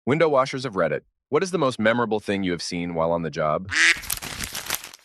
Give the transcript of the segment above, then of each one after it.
Window washers of Reddit. What is the most memorable thing you have seen while on the job?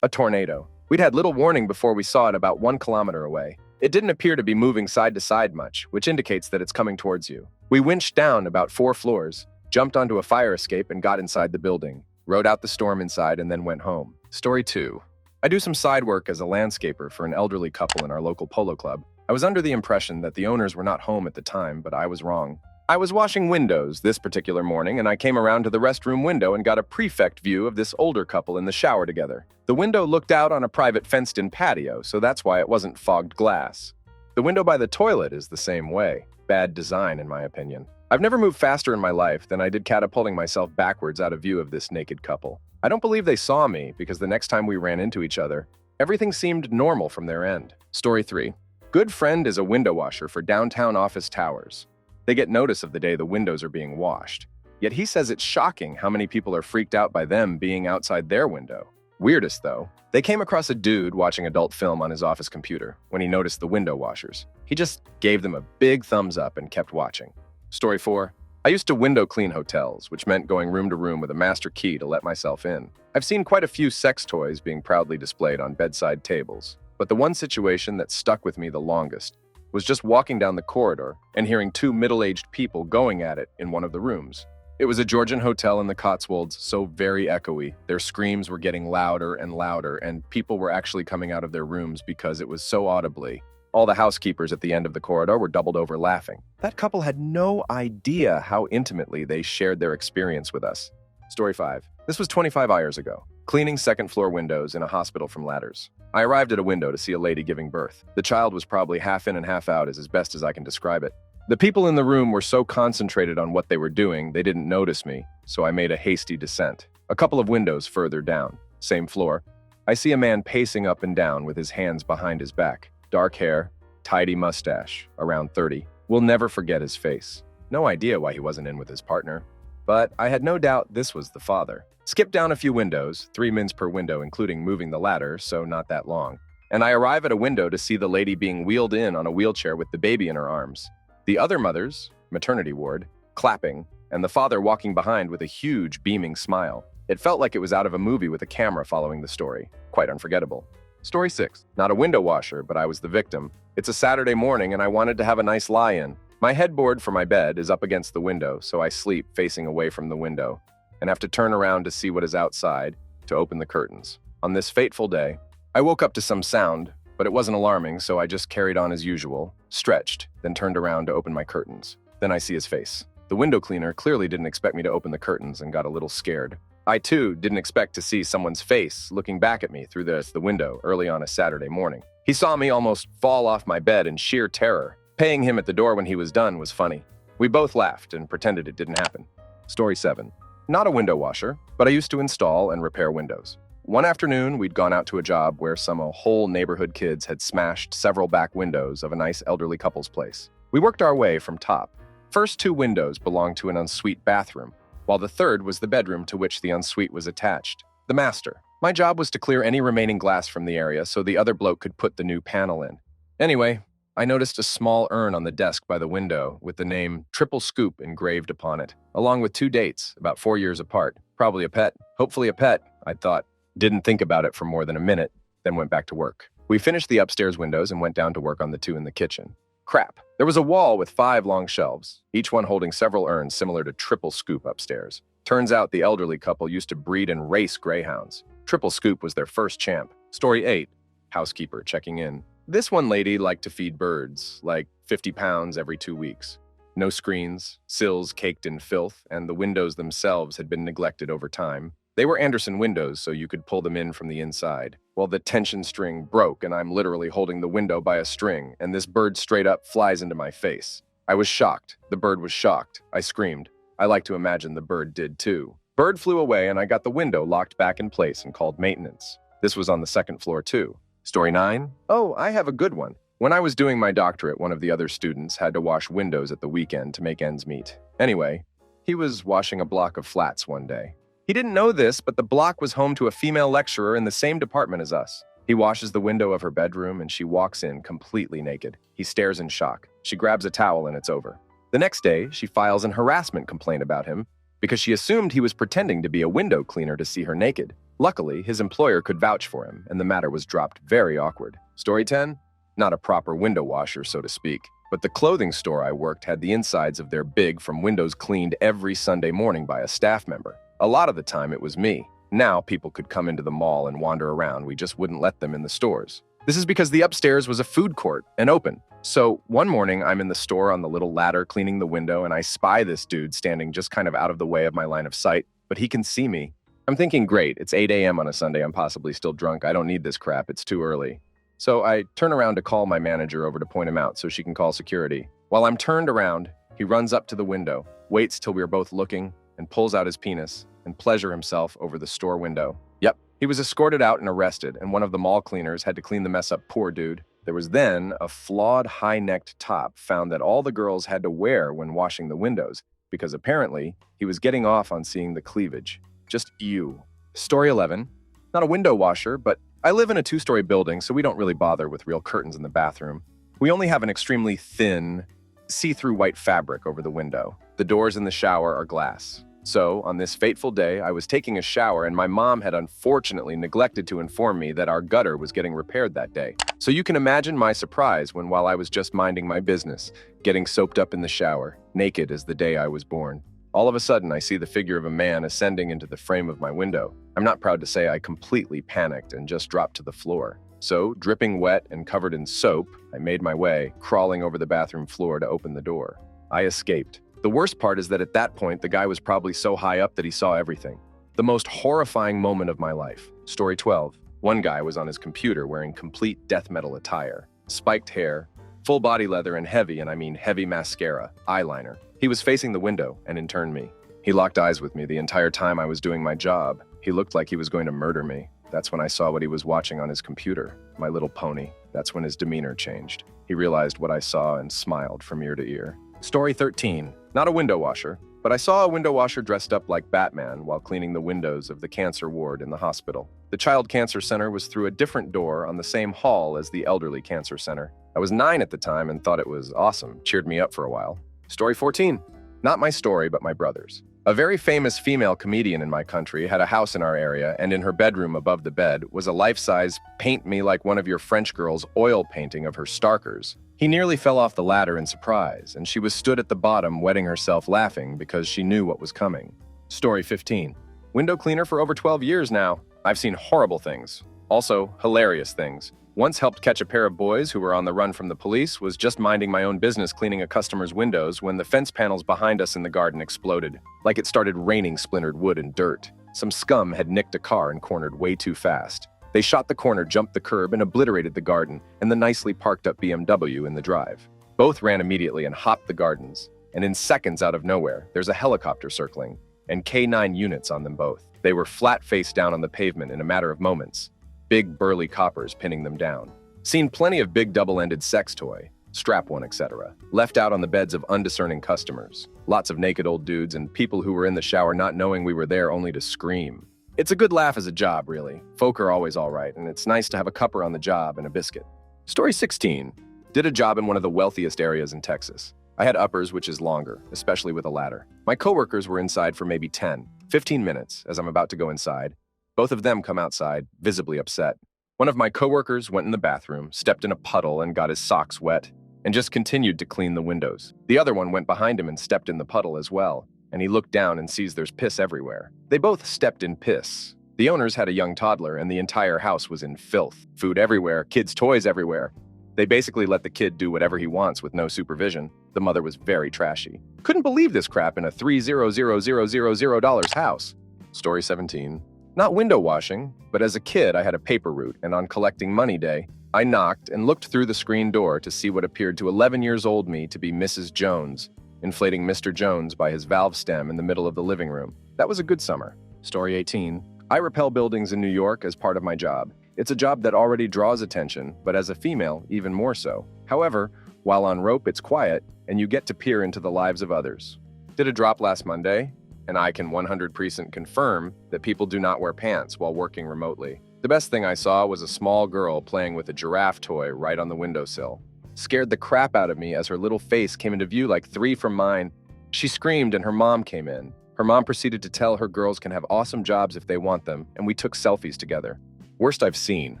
A tornado. We'd had little warning before we saw it about 1 kilometer away. It didn't appear to be moving side to side much, which indicates that it's coming towards you. We winched down about 4 floors, jumped onto a fire escape and got inside the building, rode out the storm inside and then went home. Story 2. I do some side work as a landscaper for an elderly couple in our local polo club. I was under the impression that the owners were not home at the time, but I was wrong. I was washing windows this particular morning, and I came around to the restroom window and got a prefect view of this older couple in the shower together. The window looked out on a private fenced-in patio, so that's why it wasn't fogged glass. The window by the toilet is the same way. Bad design, in my opinion. I've never moved faster in my life than I did catapulting myself backwards out of view of this naked couple. I don't believe they saw me, because the next time we ran into each other, everything seemed normal from their end. Story 3. Good friend is a window washer for downtown office towers. They get notice of the day the windows are being washed. Yet he says it's shocking how many people are freaked out by them being outside their window. Weirdest though, they came across a dude watching adult film on his office computer when he noticed the window washers. He just gave them a big thumbs up and kept watching. Story 4. I used to window clean hotels, which meant going room to room with a master key to let myself in. I've seen quite a few sex toys being proudly displayed on bedside tables, but the one situation that stuck with me the longest was just walking down the corridor and hearing 2 middle-aged people going at it in one of the rooms. It was a Georgian hotel in the Cotswolds, so very echoey. Their screams were getting louder and louder, and people were actually coming out of their rooms because it was so audibly. All the housekeepers at the end of the corridor were doubled over laughing. That couple had no idea how intimately they shared their experience with us. Story 5. This was 25 hours ago. Cleaning second-floor windows in a hospital from ladders. I arrived at a window to see a lady giving birth. The child was probably half in and half out as best as I can describe it. The people in the room were so concentrated on what they were doing, they didn't notice me, so I made a hasty descent. A couple of windows further down, same floor, I see a man pacing up and down with his hands behind his back. Dark hair, tidy mustache, around 30. We'll never forget his face. No idea why he wasn't in with his partner. But I had no doubt this was the father. Skip down a few windows, 3 mins per window including moving the ladder, so not that long. And I arrive at a window to see the lady being wheeled in on a wheelchair with the baby in her arms. The other mothers, maternity ward, clapping, and the father walking behind with a huge beaming smile. It felt like it was out of a movie with a camera following the story. Quite unforgettable. Story 6. Not a window washer, but I was the victim. It's a Saturday morning and I wanted to have a nice lie-in. My headboard for my bed is up against the window, so I sleep facing away from the window and have to turn around to see what is outside to open the curtains. On this fateful day, I woke up to some sound, but it wasn't alarming, so I just carried on as usual, stretched, then turned around to open my curtains. Then I see his face. The window cleaner clearly didn't expect me to open the curtains and got a little scared. I, too, didn't expect to see someone's face looking back at me through the window early on a Saturday morning. He saw me almost fall off my bed in sheer terror. Paying him at the door when he was done was funny. We both laughed and pretended it didn't happen. Story 7. Not a window washer, but I used to install and repair windows. One afternoon, we'd gone out to a job where some whole neighborhood kids had smashed several back windows of a nice elderly couple's place. We worked our way from top. First 2 windows belonged to an ensuite bathroom, while the third was the bedroom to which the ensuite was attached. The master. My job was to clear any remaining glass from the area so the other bloke could put the new panel in. Anyway, I noticed a small urn on the desk by the window with the name Triple Scoop engraved upon it, along with 2 dates, about 4 years apart. Probably a pet. Hopefully a pet, I thought. Didn't think about it for more than a minute, then went back to work. We finished the upstairs windows and went down to work on the 2 in the kitchen. Crap. There was a wall with 5 long shelves, each one holding several urns similar to Triple Scoop upstairs. Turns out the elderly couple used to breed and race greyhounds. Triple Scoop was their first champ. Story 8. Housekeeper checking in. This one lady liked to feed birds, like 50 pounds every 2 weeks. No screens, sills caked in filth, and the windows themselves had been neglected over time. They were Anderson windows, so you could pull them in from the inside. Well, the tension string broke, and I'm literally holding the window by a string, and this bird straight up flies into my face. I was shocked. The bird was shocked. I screamed. I like to imagine the bird did too. Bird flew away, and I got the window locked back in place and called maintenance. This was on the 2nd floor too. Story 9. Oh, I have a good one. When I was doing my doctorate, one of the other students had to wash windows at the weekend to make ends meet. Anyway, he was washing a block of flats one day. He didn't know this, but the block was home to a female lecturer in the same department as us. He washes the window of her bedroom and she walks in completely naked. He stares in shock. She grabs a towel and it's over. The next day, she files an harassment complaint about him because she assumed he was pretending to be a window cleaner to see her naked. Luckily, his employer could vouch for him, and the matter was dropped very awkward. Story 10? Not a proper window washer, so to speak, but the clothing store I worked had the insides of their big from windows cleaned every Sunday morning by a staff member. A lot of the time it was me. Now people could come into the mall and wander around, we just wouldn't let them in the stores. This is because the upstairs was a food court and open. So one morning I'm in the store on the little ladder cleaning the window and I spy this dude standing just kind of out of the way of my line of sight, but he can see me. I'm thinking, great, it's 8 a.m. on a Sunday, I'm possibly still drunk, I don't need this crap, it's too early. So I turn around to call my manager over to point him out so she can call security. While I'm turned around, he runs up to the window, waits till we're both looking, and pulls out his penis and pleasure himself over the store window. Yep, he was escorted out and arrested, and one of the mall cleaners had to clean the mess up, poor dude. There was then a flawed high-necked top found that all the girls had to wear when washing the windows, because apparently he was getting off on seeing the cleavage. Just ew. Story 11. Not a window washer, but I live in a 2-story building, so we don't really bother with real curtains in the bathroom. We only have an extremely thin, see-through white fabric over the window. The doors in the shower are glass. So, on this fateful day, I was taking a shower and my mom had unfortunately neglected to inform me that our gutter was getting repaired that day. So you can imagine my surprise when, while I was just minding my business, getting soaped up in the shower, naked as the day I was born, all of a sudden I see the figure of a man ascending into the frame of my window. I'm not proud to say I completely panicked and just dropped to the floor. So, dripping wet and covered in soap, I made my way, crawling over the bathroom floor to open the door. I escaped. The worst part is that at that point, the guy was probably so high up that he saw everything. The most horrifying moment of my life. Story 12. One guy was on his computer wearing complete death metal attire. Spiked hair, full body leather, and heavy, and I mean heavy mascara, eyeliner. He was facing the window and in turn me. He locked eyes with me the entire time I was doing my job. He looked like he was going to murder me. That's when I saw what he was watching on his computer, My Little Pony. That's when his demeanor changed. He realized what I saw and smiled from ear to ear. Story 13. Not a window washer, but I saw a window washer dressed up like Batman while cleaning the windows of the cancer ward in the hospital. The child cancer center was through a different door on the same hall as the elderly cancer center. I was 9 at the time and thought it was awesome, cheered me up for a while. Story 14. Not my story, but my brother's. A very famous female comedian in my country had a house in our area, and in her bedroom above the bed was a life-size paint me like one of your French girls oil painting of her Starkers. He nearly fell off the ladder in surprise, and she was stood at the bottom wetting herself laughing because she knew what was coming. Story 15. Window cleaner for over 12 years now. I've seen horrible things. Also, hilarious things. Once helped catch a pair of boys who were on the run from the police, was just minding my own business cleaning a customer's windows when the fence panels behind us in the garden exploded, like it started raining splintered wood and dirt. Some scum had nicked a car and cornered way too fast. They shot the corner, jumped the curb, and obliterated the garden and the nicely parked up BMW in the drive. Both ran immediately and hopped the gardens. And in seconds out of nowhere, there's a helicopter circling, and K9 units on them both. They were flat face down on the pavement in a matter of moments. Big burly coppers pinning them down. Seen plenty of big double-ended sex toy, strap-on, etc., left out on the beds of undiscerning customers. Lots of naked old dudes and people who were in the shower not knowing we were there only to scream. It's a good laugh as a job, really. Folk are always all right, and it's nice to have a cupper on the job and a biscuit. Story 16. Did a job in one of the wealthiest areas in Texas. I had uppers, which is longer, especially with a ladder. My coworkers were inside for maybe 10, 15 minutes as I'm about to go inside. Both of them come outside, visibly upset. One of my coworkers went in the bathroom, stepped in a puddle and got his socks wet, and just continued to clean the windows. The other one went behind him and stepped in the puddle as well, and he looked down and sees there's piss everywhere. They both stepped in piss. The owners had a young toddler, and the entire house was in filth. Food everywhere, kids' toys everywhere. They basically let the kid do whatever he wants with no supervision. The mother was very trashy. Couldn't believe this crap in a $3,000,000 house. Story 17. Not window washing, but as a kid I had a paper route, and on collecting money day, I knocked and looked through the screen door to see what appeared to 11 years old me to be Mrs. Jones, inflating Mr. Jones by his valve stem in the middle of the living room. That was a good summer. Story 18. I repel buildings in New York as part of my job. It's a job that already draws attention, but as a female, even more so. However, while on rope, it's quiet, and you get to peer into the lives of others. Did a drop last Monday, and I can 100% confirm that people do not wear pants while working remotely. The best thing I saw was a small girl playing with a giraffe toy right on the windowsill. Scared the crap out of me as her little face came into view like 3 from mine. She screamed and her mom came in. Her mom proceeded to tell her girls can have awesome jobs if they want them, and we took selfies together. Worst I've seen,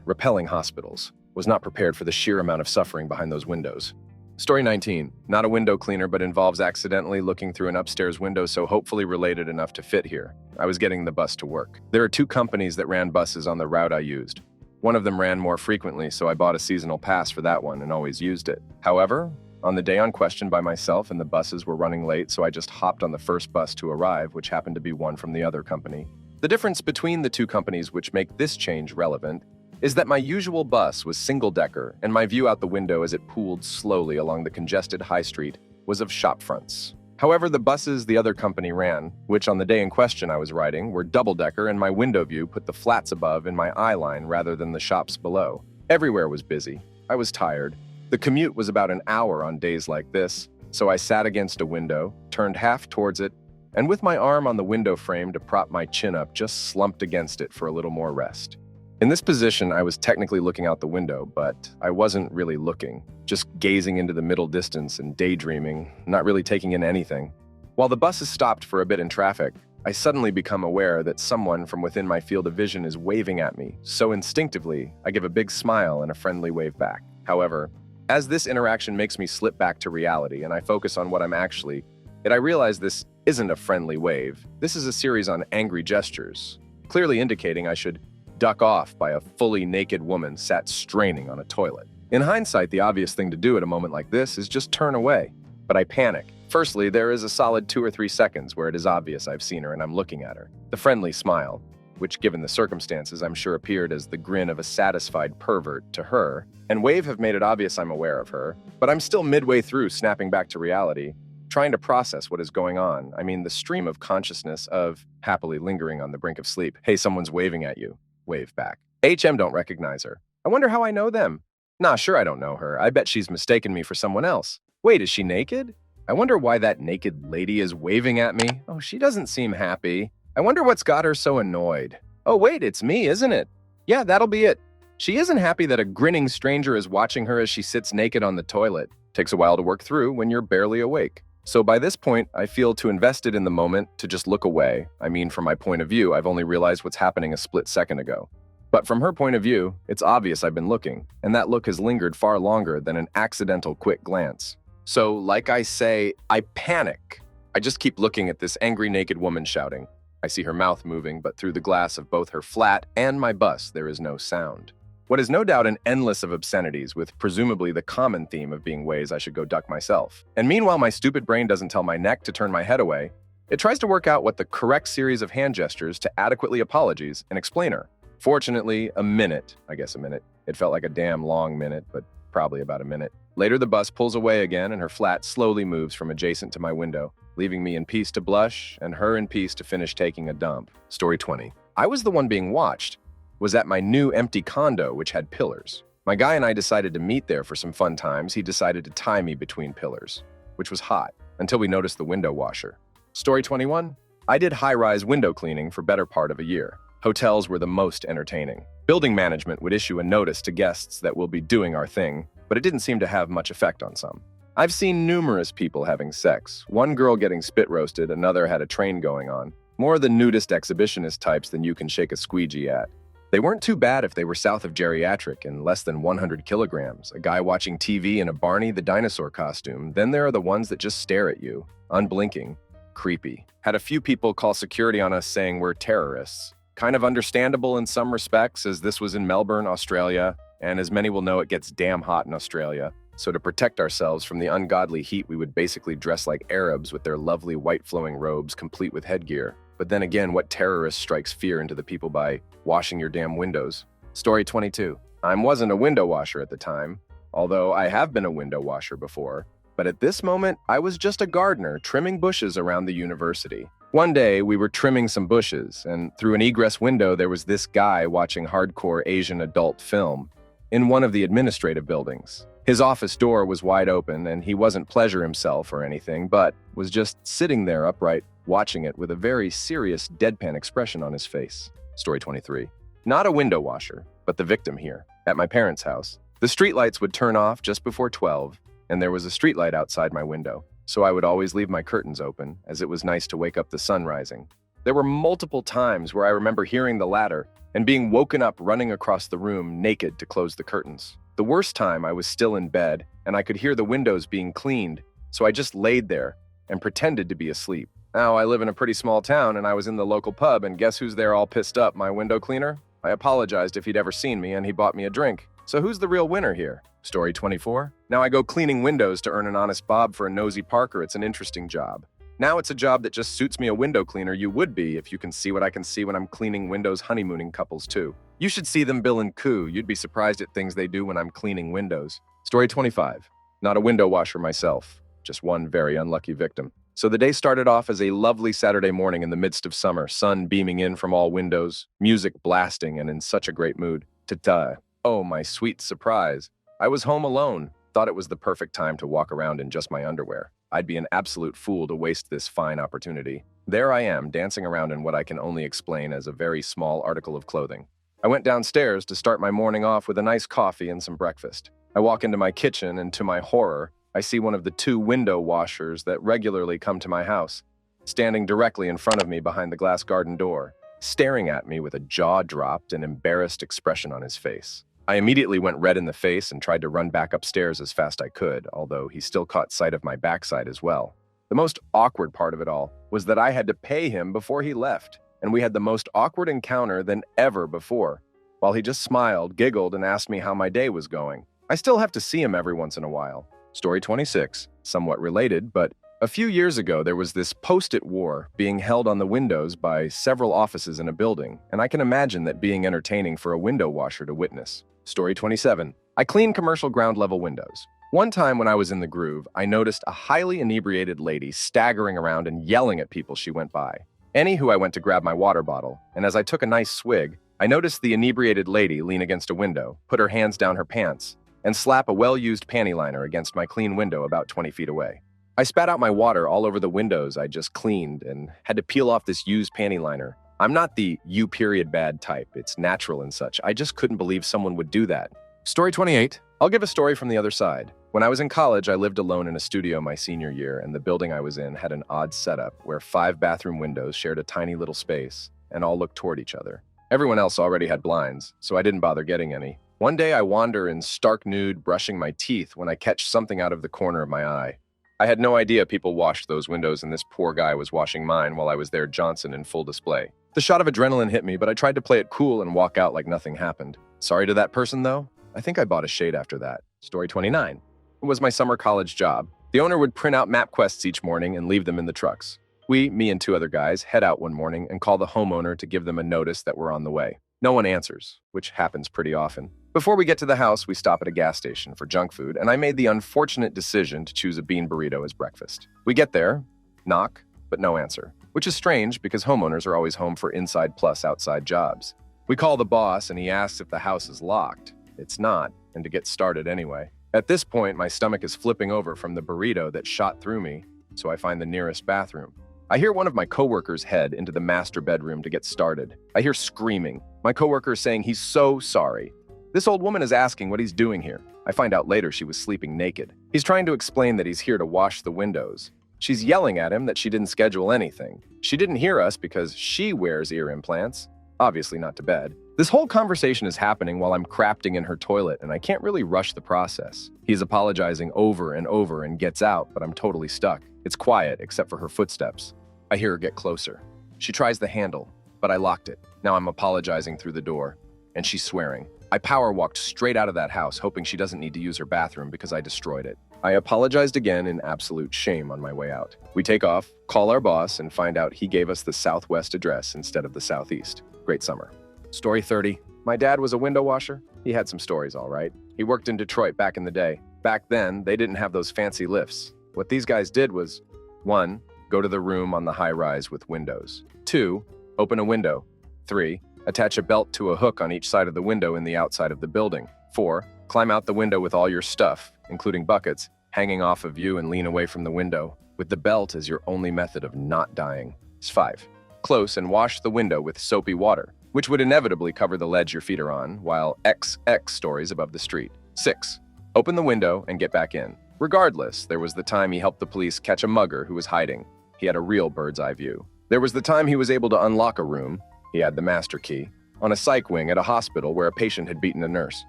repelling hospitals. Was not prepared for the sheer amount of suffering behind those windows. Story 19. Not a window cleaner, but involves accidentally looking through an upstairs window, so hopefully related enough to fit here. I was getting the bus to work. There are two companies that ran buses on the route I used. One of them ran more frequently, so I bought a seasonal pass for that one and always used it. However, on the day on question by myself and the buses were running late, so I just hopped on the first bus to arrive, which happened to be one from the other company. The difference between the two companies which make this change relevant is that my usual bus was single-decker, and my view out the window as it pooled slowly along the congested high street was of shop fronts. However, the buses the other company ran, which on the day in question I was riding, were double-decker, and my window view put the flats above in my eye line rather than the shops below. Everywhere was busy. I was tired. The commute was about an hour on days like this, so I sat against a window, turned half towards it, and with my arm on the window frame to prop my chin up, just slumped against it for a little more rest. In this position, I was technically looking out the window, but I wasn't really looking, just gazing into the middle distance and daydreaming, not really taking in anything. While the buses stopped for a bit in traffic, I suddenly become aware that someone from within my field of vision is waving at me, so instinctively, I give a big smile and a friendly wave back. However, as this interaction makes me slip back to reality and I focus on what I'm actually, I realize this isn't a friendly wave. This is a series on angry gestures, clearly indicating I should duck off by a fully naked woman sat straining on a toilet. In hindsight, the obvious thing to do at a moment like this is just turn away. But I panic. Firstly, there is a solid 2 or 3 seconds where it is obvious I've seen her and I'm looking at her. The friendly smile, which given the circumstances I'm sure appeared as the grin of a satisfied pervert to her, and wave have made it obvious I'm aware of her, but I'm still midway through snapping back to reality, trying to process what is going on. I mean, the stream of consciousness of happily lingering on the brink of sleep. Hey, someone's waving at you. Wave back. HM don't recognize her. I wonder how I know them. Nah, sure I don't know her. I bet she's mistaken me for someone else. Wait, is she naked? I wonder why that naked lady is waving at me. Oh, she doesn't seem happy. I wonder what's got her so annoyed. Oh wait, it's me, isn't it? Yeah, that'll be it. She isn't happy that a grinning stranger is watching her as she sits naked on the toilet. Takes a while to work through when you're barely awake. So by this point, I feel too invested in the moment to just look away. I mean, from my point of view, I've only realized what's happening a split second ago. But from her point of view, it's obvious I've been looking, and that look has lingered far longer than an accidental quick glance. So, like I say, I panic. I just keep looking at this angry naked woman shouting. I see her mouth moving, but through the glass of both her flat and my bus, there is no sound. What is no doubt an endless of obscenities, with presumably the common theme of being ways I should go duck myself. And meanwhile, my stupid brain doesn't tell my neck to turn my head away. It tries to work out what the correct series of hand gestures to adequately apologies and explain her. Fortunately, a minute. It felt like a damn long minute, but probably about a minute. Later, the bus pulls away again, and her flat slowly moves from adjacent to my window, leaving me in peace to blush and her in peace to finish taking a dump. Story 20. I was the one being watched. Was at my new empty condo, which had pillars. My guy and I decided to meet there for some fun times. He decided to tie me between pillars, which was hot, until we noticed the window washer. Story 21. I did high-rise window cleaning for better part of a year. Hotels were the most entertaining. Building management would issue a notice to guests that we'll be doing our thing, but it didn't seem to have much effect on some. I've seen numerous people having sex. One girl getting spit roasted, another had a train going on. More the nudist exhibitionist types than you can shake a squeegee at. They weren't too bad if they were south of geriatric and less than 100 kilograms, a guy watching TV in a Barney the dinosaur costume. Then there are the ones that just stare at you, unblinking, creepy. Had a few people call security on us saying we're terrorists. Kind of understandable in some respects, as this was in Melbourne, Australia, and as many will know, it gets damn hot in Australia. So to protect ourselves from the ungodly heat, we would basically dress like Arabs with their lovely white flowing robes complete with headgear. But then again, what terrorist strikes fear into the people by washing your damn windows? Story 22. I wasn't a window washer at the time, although I have been a window washer before. But at this moment, I was just a gardener trimming bushes around the university. One day, we were trimming some bushes, and through an egress window, there was this guy watching hardcore Asian adult film in one of the administrative buildings. His office door was wide open, and he wasn't pleasure himself or anything, but was just sitting there upright, watching it with a very serious, deadpan expression on his face. Story 23. Not a window washer, but the victim here, at my parents' house. The streetlights would turn off just before 12, and there was a streetlight outside my window. so I would always leave my curtains open, as it was nice to wake up the sun rising. There were multiple times where I remember hearing the latter and being woken up running across the room naked to close the curtains. The worst time I was still in bed and I could hear the windows being cleaned, so I just laid there and pretended to be asleep. Now, I live in a pretty small town and I was in the local pub, and guess who's there all pissed up? My window cleaner? I apologized if he'd ever seen me and he bought me a drink. So who's the real winner here? Story 24. Now I go cleaning windows to earn an honest bob for a nosy Parker. It's an interesting job. Now it's a job that just suits me. A window cleaner you would be if you can see what I can see when I'm cleaning windows. Honeymooning couples too. You should see them Bill and Coo. You'd be surprised at things they do when I'm cleaning windows. Story 25. Not a window washer myself. Just one very unlucky victim. So the day started off as a lovely Saturday morning in the midst of summer, sun beaming in from all windows, music blasting, and in such a great mood. Ta-ta. Oh, my sweet surprise. I was home alone. Thought it was the perfect time to walk around in just my underwear. I'd be an absolute fool to waste this fine opportunity. There I am, dancing around in what I can only explain as a very small article of clothing. I went downstairs to start my morning off with a nice coffee and some breakfast. I walk into my kitchen, and to my horror, I see one of the 2 window washers that regularly come to my house, standing directly in front of me behind the glass garden door, staring at me with a jaw-dropped and embarrassed expression on his face. I immediately went red in the face and tried to run back upstairs as fast I could, although he still caught sight of my backside as well. The most awkward part of it all was that I had to pay him before he left, and we had the most awkward encounter than ever before, while he just smiled, giggled, and asked me how my day was going. I still have to see him every once in a while. Story 26, somewhat related, but a few years ago there was this post-it war being held on the windows by several offices in a building, and I can imagine that being entertaining for a window washer to witness. Story 27. I clean commercial ground-level windows. One time when I was in the groove, I noticed a highly inebriated lady staggering around and yelling at people she went by. Anywho, I went to grab my water bottle, and as I took a nice swig, I noticed the inebriated lady lean against a window, put her hands down her pants, and slap a well-used panty liner against my clean window about 20 feet away. I spat out my water all over the windows I just cleaned and had to peel off this used panty liner. I'm not the you-bad type. It's natural and such. I just couldn't believe someone would do that. Story 28. I'll give a story from the other side. When I was in college, I lived alone in a studio my senior year, and the building I was in had an odd setup where 5 bathroom windows shared a tiny little space and all looked toward each other. Everyone else already had blinds, so I didn't bother getting any. One day I wander in stark nude, brushing my teeth when I catch something out of the corner of my eye. I had no idea people washed those windows, and this poor guy was washing mine while I was there Johnson in full display. The shot of adrenaline hit me, but I tried to play it cool and walk out like nothing happened. Sorry to that person, though. I think I bought a shade after that. Story 29. It was my summer college job. The owner would print out map quests each morning and leave them in the trucks. Me and 2 other guys, head out one morning and call the homeowner to give them a notice that we're on the way. No one answers, which happens pretty often. Before we get to the house, we stop at a gas station for junk food, and I made the unfortunate decision to choose a bean burrito as breakfast. We get there, knock, but no answer, which is strange because homeowners are always home for inside plus outside jobs. We call the boss, and he asks if the house is locked. It's not, and to get started anyway. At this point, my stomach is flipping over from the burrito that shot through me, so I find the nearest bathroom. I hear one of my coworkers head into the master bedroom to get started. I hear screaming. My coworker is saying he's so sorry. This old woman is asking what he's doing here. I find out later she was sleeping naked. He's trying to explain that he's here to wash the windows. She's yelling at him that she didn't schedule anything. She didn't hear us because she wears ear implants. Obviously not to bed. This whole conversation is happening while I'm crafting in her toilet, and I can't really rush the process. He's apologizing over and over and gets out, but I'm totally stuck. It's quiet, except for her footsteps. I hear her get closer. She tries the handle, but I locked it. Now I'm apologizing through the door, and she's swearing. I power walked straight out of that house, hoping she doesn't need to use her bathroom because I destroyed it. I apologized again in absolute shame on my way out. We take off, call our boss, and find out he gave us the southwest address instead of the southeast. Great summer. Story 30. My dad was a window washer. He had some stories, all right. He worked in Detroit back in the day. Back then, they didn't have those fancy lifts. What these guys did was 1. Go to the room on the high-rise with windows. 2. Open a window. 3. Attach a belt to a hook on each side of the window in the outside of the building. 4. Climb out the window with all your stuff, including buckets, hanging off of you and lean away from the window, with the belt as your only method of not dying. 5. Close and wash the window with soapy water, which would inevitably cover the ledge your feet are on, while XX stories above the street. 6. Open the window and get back in. Regardless, there was the time he helped the police catch a mugger who was hiding. He had a real bird's eye view. There was the time he was able to unlock a room. He had the master key. On a psych wing at a hospital where a patient had beaten a nurse.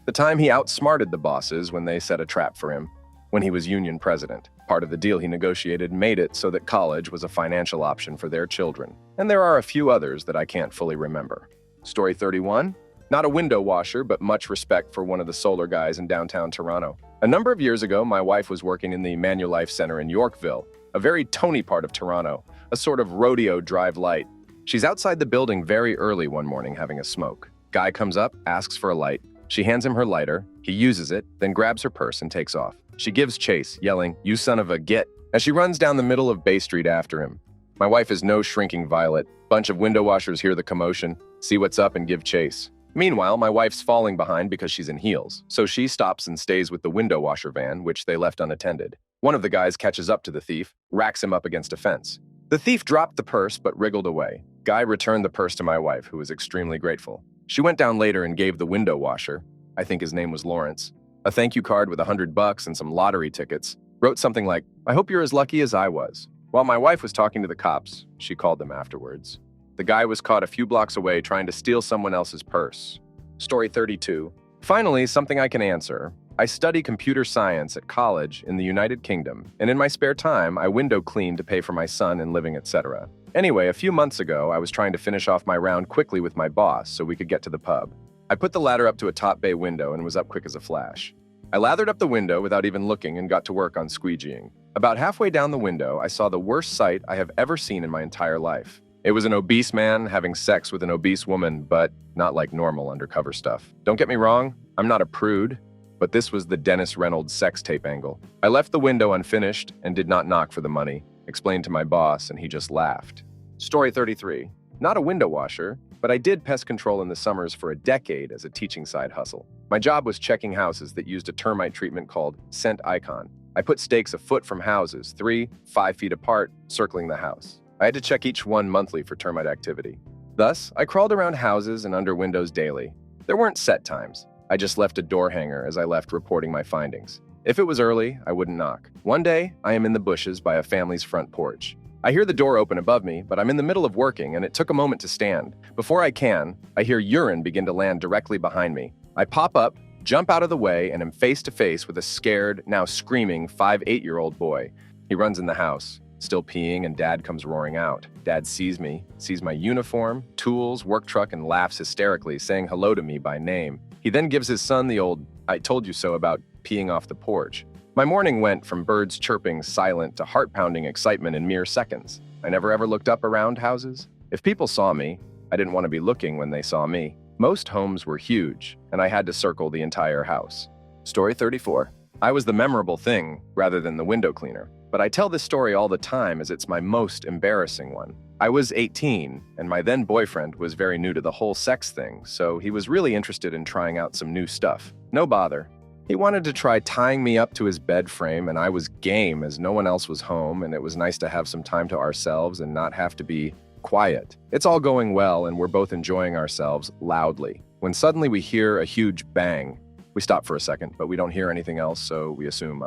The time he outsmarted the bosses when they set a trap for him. When he was union president. Part of the deal he negotiated made it so that college was a financial option for their children. And there are a few others that I can't fully remember. Story 31. Not a window washer, but much respect for one of the solar guys in downtown Toronto. A number of years ago, my wife was working in the Manulife Center in Yorkville, a very Tony part of Toronto, a sort of rodeo drive light. She's outside the building very early one morning having a smoke. Guy comes up, asks for a light. She hands him her lighter. He uses it, then grabs her purse and takes off. She gives chase, yelling, "You son of a git," as she runs down the middle of Bay Street after him. My wife is no shrinking violet. Bunch of window washers hear the commotion, see what's up and give chase. Meanwhile, my wife's falling behind because she's in heels, so she stops and stays with the window washer van, which they left unattended. One of the guys catches up to the thief, racks him up against a fence. The thief dropped the purse but wriggled away. Guy returned the purse to my wife, who was extremely grateful. She went down later and gave the window washer, I think his name was Lawrence, a thank you card with $100 and some lottery tickets, wrote something like, "I hope you're as lucky as I was." While my wife was talking to the cops, she called them afterwards. The guy was caught a few blocks away trying to steal someone else's purse. Story 32. Finally, something I can answer. I study computer science at college in the United Kingdom, and in my spare time, I window clean to pay for my son and living, etc. Anyway, a few months ago, I was trying to finish off my round quickly with my boss so we could get to the pub. I put the ladder up to a top bay window and was up quick as a flash. I lathered up the window without even looking and got to work on squeegeeing. About halfway down the window, I saw the worst sight I have ever seen in my entire life. It was an obese man having sex with an obese woman, but not like normal undercover stuff. Don't get me wrong, I'm not a prude, but this was the Dennis Reynolds sex tape angle. I left the window unfinished and did not knock for the money, explained to my boss, and he just laughed. Story 33. Not a window washer, but I did pest control in the summers for a decade as a teaching side hustle. My job was checking houses that used a termite treatment called Scent Icon. I put stakes a foot from houses, 3-5 feet apart, circling the house. I had to check each one monthly for termite activity. Thus, I crawled around houses and under windows daily. There weren't set times. I just left a door hanger as I left reporting my findings. If it was early, I wouldn't knock. One day, I am in the bushes by a family's front porch. I hear the door open above me, but I'm in the middle of working and it took a moment to stand. Before I can, I hear urine begin to land directly behind me. I pop up, jump out of the way, and am face to face with a scared, now screaming 5-8-year-old boy. He runs in the house, still peeing, and Dad comes roaring out. Dad sees me, sees my uniform, tools, work truck, and laughs hysterically, saying hello to me by name. He then gives his son the old, "I told you so" about peeing off the porch. My morning went from birds chirping silent to heart-pounding excitement in mere seconds. I never ever looked up around houses. If people saw me, I didn't want to be looking when they saw me. Most homes were huge, and I had to circle the entire house. Story 34. I was the memorable thing rather than the window cleaner, but I tell this story all the time as it's my most embarrassing one. I was 18, and my then boyfriend was very new to the whole sex thing, so he was really interested in trying out some new stuff. No bother. He wanted to try tying me up to his bed frame, and I was game as no one else was home, and it was nice to have some time to ourselves and not have to be quiet. It's all going well, and we're both enjoying ourselves loudly, when suddenly we hear a huge bang. We stop for a second, but we don't hear anything else, so we assume,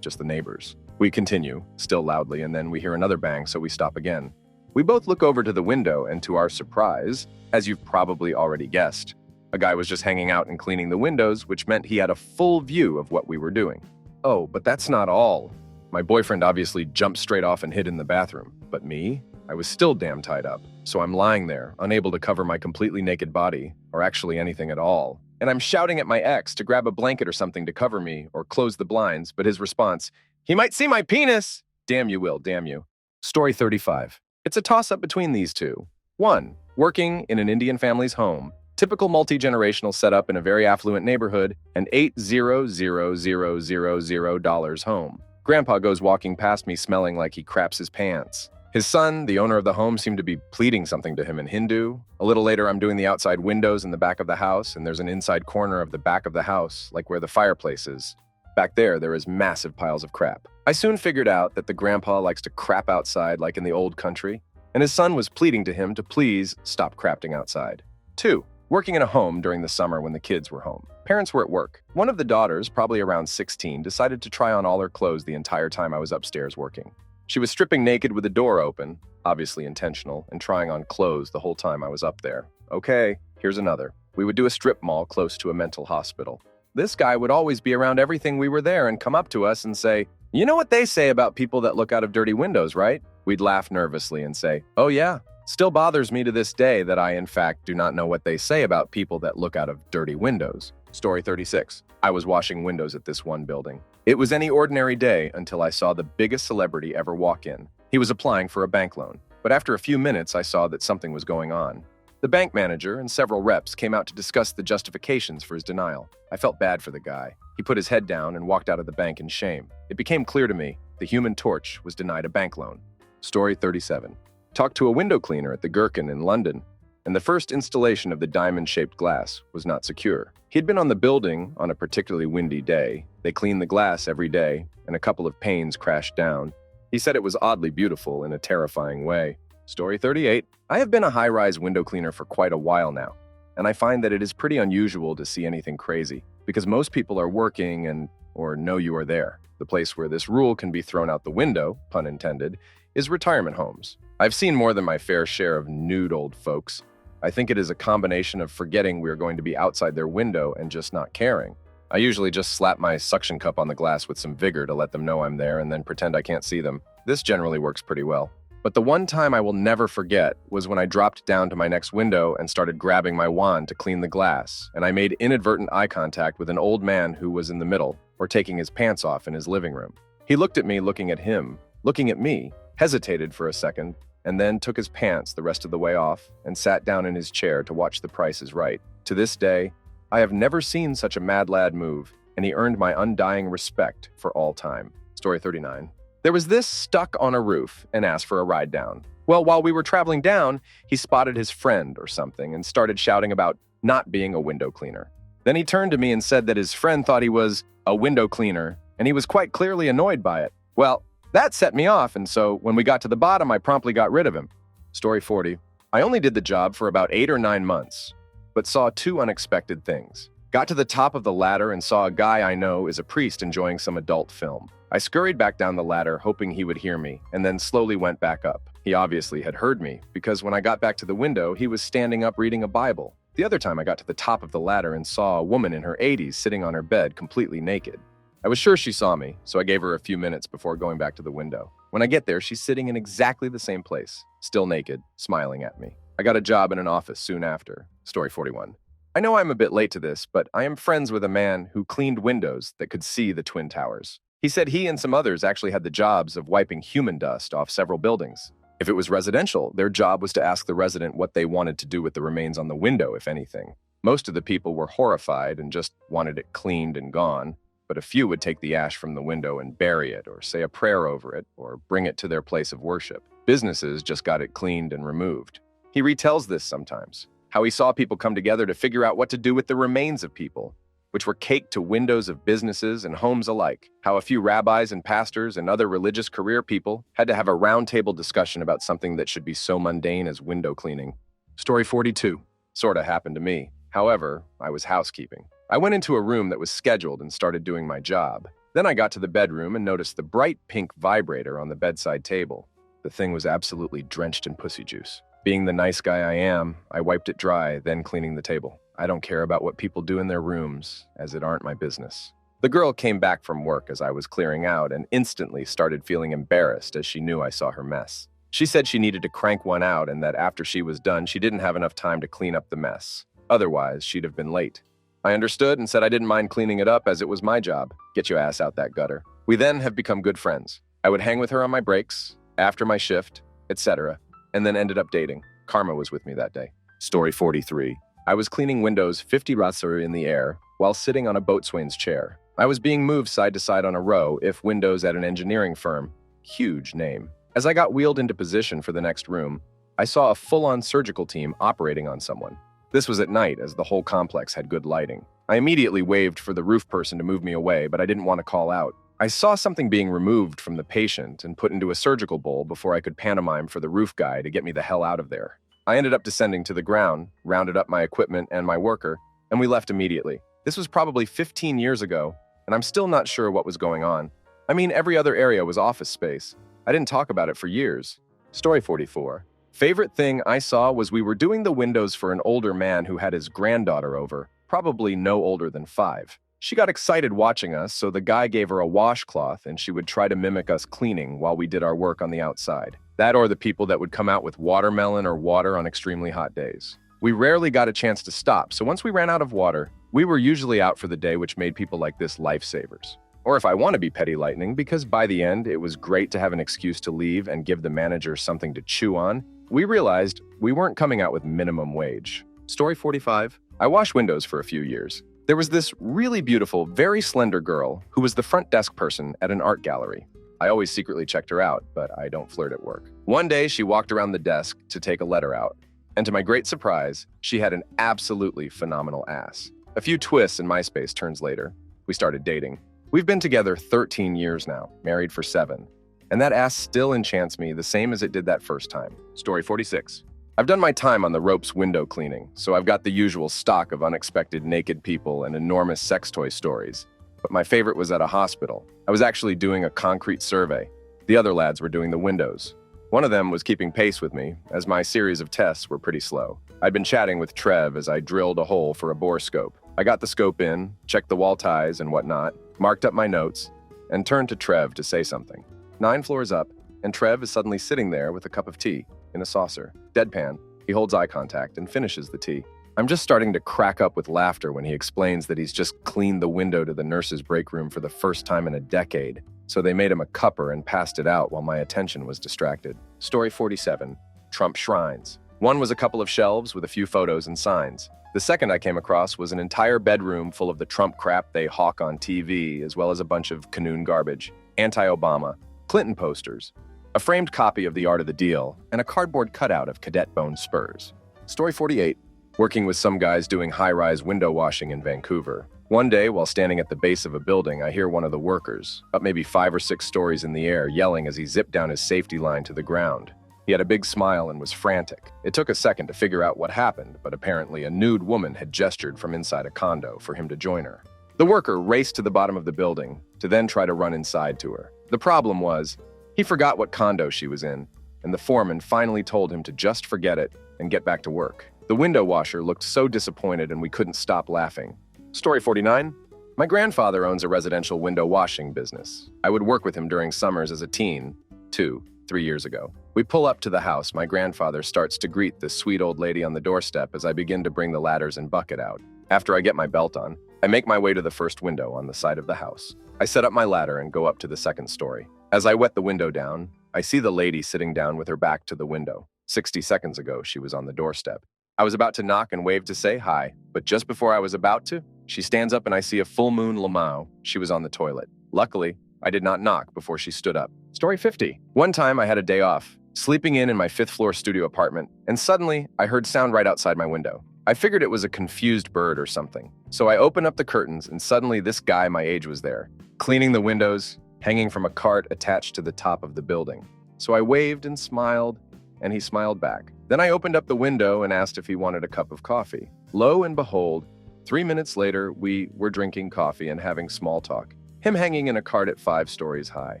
just the neighbors. We continue, still loudly, and then we hear another bang, so we stop again. We both look over to the window, and to our surprise, as you've probably already guessed, a guy was just hanging out and cleaning the windows, which meant he had a full view of what we were doing. Oh, but that's not all. My boyfriend obviously jumped straight off and hid in the bathroom. But me? I was still damn tied up. So I'm lying there, unable to cover my completely naked body, or actually anything at all. And I'm shouting at my ex to grab a blanket or something to cover me, or close the blinds, but his response, "He might see my penis!" Damn you, Will, damn you. Story 35. It's a toss-up between these two. 1. Working in an Indian family's home. Typical multi-generational setup in a very affluent neighborhood, and $8,000,000 home. Grandpa goes walking past me smelling like he craps his pants. His son, the owner of the home, seemed to be pleading something to him in Hindu. A little later, I'm doing the outside windows in the back of the house, and there's an inside corner of the back of the house, like where the fireplace is. Back there is massive piles of crap. I soon figured out that the grandpa likes to crap outside like in the old country, and his son was pleading to him to please stop crapping outside. 2. Working in a home during the summer when the kids were home. Parents were at work. One of the daughters, probably around 16, decided to try on all her clothes the entire time I was upstairs working. She was stripping naked with the door open, obviously intentional, and trying on clothes the whole time I was up there. Okay, here's another. We would do a strip mall close to a mental hospital. This guy would always be around everything we were there and come up to us and say, "You know what they say about people that look out of dirty windows, right?" We'd laugh nervously and say, "Oh yeah." Still bothers me to this day that I, in fact, do not know what they say about people that look out of dirty windows. Story 36. I was washing windows at this one building. It was any ordinary day until I saw the biggest celebrity ever walk in. He was applying for a bank loan, but after a few minutes I saw that something was going on. The bank manager and several reps came out to discuss the justifications for his denial. I felt bad for the guy. He put his head down and walked out of the bank in shame. It became clear to me the Human Torch was denied a bank loan. Story 37. Talked to a window cleaner at the Gherkin in London, and the first installation of the diamond-shaped glass was not secure. He'd been on the building on a particularly windy day. They cleaned the glass every day, and a couple of panes crashed down. He said it was oddly beautiful in a terrifying way. Story 38. I have been a high-rise window cleaner for quite a while now, and I find that it is pretty unusual to see anything crazy, because most people are working or know you are there. The place where this rule can be thrown out the window, pun intended, is retirement homes. I've seen more than my fair share of nude old folks. I think it is a combination of forgetting we are going to be outside their window and just not caring. I usually just slap my suction cup on the glass with some vigor to let them know I'm there and then pretend I can't see them. This generally works pretty well. But the one time I will never forget was when I dropped down to my next window and started grabbing my wand to clean the glass, and I made inadvertent eye contact with an old man who was in the middle, or taking his pants off in his living room. He looked at me looking at him, looking at me, hesitated for a second, and then took his pants the rest of the way off and sat down in his chair to watch The Price is Right. To this day, I have never seen such a mad lad move, and he earned my undying respect for all time. Story 39. There was this stuck on a roof and asked for a ride down. Well, while we were traveling down, he spotted his friend or something and started shouting about not being a window cleaner. Then he turned to me and said that his friend thought he was a window cleaner, and he was quite clearly annoyed by it. Well, that set me off, and so when we got to the bottom, I promptly got rid of him. Story 40. I only did the job for about 8 or 9 months, but saw 2 unexpected things. Got to the top of the ladder and saw a guy I know is a priest enjoying some adult film. I scurried back down the ladder, hoping he would hear me, and then slowly went back up. He obviously had heard me, because when I got back to the window, he was standing up reading a Bible. The other time I got to the top of the ladder and saw a woman in her 80s sitting on her bed completely naked. I was sure she saw me, so I gave her a few minutes before going back to the window. When I get there, she's sitting in exactly the same place, still naked, smiling at me. I got a job in an office soon after. Story 41. I know I'm a bit late to this, but I am friends with a man who cleaned windows that could see the Twin Towers. He said he and some others actually had the jobs of wiping human dust off several buildings. If it was residential, their job was to ask the resident what they wanted to do with the remains on the window, if anything. Most of the people were horrified and just wanted it cleaned and gone, but a few would take the ash from the window and bury it, or say a prayer over it, or bring it to their place of worship. Businesses just got it cleaned and removed. He retells this sometimes, how he saw people come together to figure out what to do with the remains of people, which were caked to windows of businesses and homes alike, how a few rabbis and pastors and other religious career people had to have a roundtable discussion about something that should be so mundane as window cleaning. Story 42. Sorta happened to me. However, I was housekeeping. I went into a room that was scheduled and started doing my job. Then I got to the bedroom and noticed the bright pink vibrator on the bedside table. The thing was absolutely drenched in pussy juice. Being the nice guy I am, I wiped it dry, then cleaning the table. I don't care about what people do in their rooms, as it aren't my business. The girl came back from work as I was clearing out and instantly started feeling embarrassed as she knew I saw her mess. She said she needed to crank one out and that after she was done, she didn't have enough time to clean up the mess. Otherwise, she'd have been late. I understood and said I didn't mind cleaning it up as it was my job. Get your ass out that gutter. We then have become good friends. I would hang with her on my breaks, after my shift, etc., and then ended up dating. Karma was with me that day. Story 43. I was cleaning windows 50 Ratzer in the air while sitting on a boatswain's chair. I was being moved side to side on a row if windows at an engineering firm. Huge name. As I got wheeled into position for the next room, I saw a full-on surgical team operating on someone. This was at night as the whole complex had good lighting. I immediately waved for the roof person to move me away, but I didn't want to call out. I saw something being removed from the patient and put into a surgical bowl before I could pantomime for the roof guy to get me the hell out of there. I ended up descending to the ground, rounded up my equipment and my worker, and we left immediately. This was probably 15 years ago, and I'm still not sure what was going on. I mean, every other area was office space. I didn't talk about it for years. Story 44. Favorite thing I saw was we were doing the windows for an older man who had his granddaughter over, probably no older than 5. She got excited watching us, so the guy gave her a washcloth and she would try to mimic us cleaning while we did our work on the outside. That or the people that would come out with watermelon or water on extremely hot days. We rarely got a chance to stop, so once we ran out of water, we were usually out for the day, which made people like this lifesavers. Or if I want to be petty lightning, because by the end, it was great to have an excuse to leave and give the manager something to chew on, we realized we weren't coming out with minimum wage. Story 45. I washed windows for a few years. There was this really beautiful, very slender girl who was the front desk person at an art gallery. I always secretly checked her out, but I don't flirt at work. One day, she walked around the desk to take a letter out, and to my great surprise, she had an absolutely phenomenal ass. A few twists and MySpace turns later, we started dating. We've been together 13 years now, married for 7, and that ass still enchants me the same as it did that first time. Story 46. I've done my time on the ropes window cleaning, so I've got the usual stock of unexpected naked people and enormous sex toy stories. But my favorite was at a hospital. I was actually doing a concrete survey. The other lads were doing the windows. One of them was keeping pace with me, as my series of tests were pretty slow. I'd been chatting with Trev as I drilled a hole for a bore scope. I got the scope in, checked the wall ties and whatnot, marked up my notes, and turned to Trev to say something. 9 floors up, and Trev is suddenly sitting there with a cup of tea in a saucer. Deadpan, he holds eye contact and finishes the tea. I'm just starting to crack up with laughter when he explains that he's just cleaned the window to the nurse's break room for the first time in a decade, so they made him a cupper and passed it out while my attention was distracted. Story 47. Trump shrines. One was a couple of shelves with a few photos and signs. The second I came across was an entire bedroom full of the Trump crap they hawk on TV, as well as a bunch of Canoon garbage, anti-Obama, Clinton posters, a framed copy of The Art of the Deal, and a cardboard cutout of cadet bone spurs. Story 48. Working with some guys doing high-rise window washing in Vancouver. One day, while standing at the base of a building, I hear one of the workers, up maybe 5 or 6 stories in the air, yelling as he zipped down his safety line to the ground. He had a big smile and was frantic. It took a second to figure out what happened, but apparently a nude woman had gestured from inside a condo for him to join her. The worker raced to the bottom of the building to then try to run inside to her. The problem was, he forgot what condo she was in, and the foreman finally told him to just forget it and get back to work. The window washer looked so disappointed and we couldn't stop laughing. Story 49. My grandfather owns a residential window washing business. I would work with him during summers as a teen, 2-3 years ago. We pull up to the house. My grandfather starts to greet this sweet old lady on the doorstep as I begin to bring the ladders and bucket out. After I get my belt on, I make my way to the first window on the side of the house. I set up my ladder and go up to the second story. As I wet the window down, I see the lady sitting down with her back to the window. 60 seconds ago, she was on the doorstep. I was about to knock and wave to say hi, but just before I was about to, she stands up and I see a full moon Lamau. She was on the toilet. Luckily, I did not knock before she stood up. Story 50. One time I had a day off, sleeping in my 5th floor studio apartment, and suddenly I heard sound right outside my window. I figured it was a confused bird or something. So I opened up the curtains and suddenly this guy my age was there, cleaning the windows, hanging from a cart attached to the top of the building. So I waved and smiled, and he smiled back. Then I opened up the window and asked if he wanted a cup of coffee. Lo and behold, 3 minutes later, we were drinking coffee and having small talk. Him hanging in a cart at 5 stories high.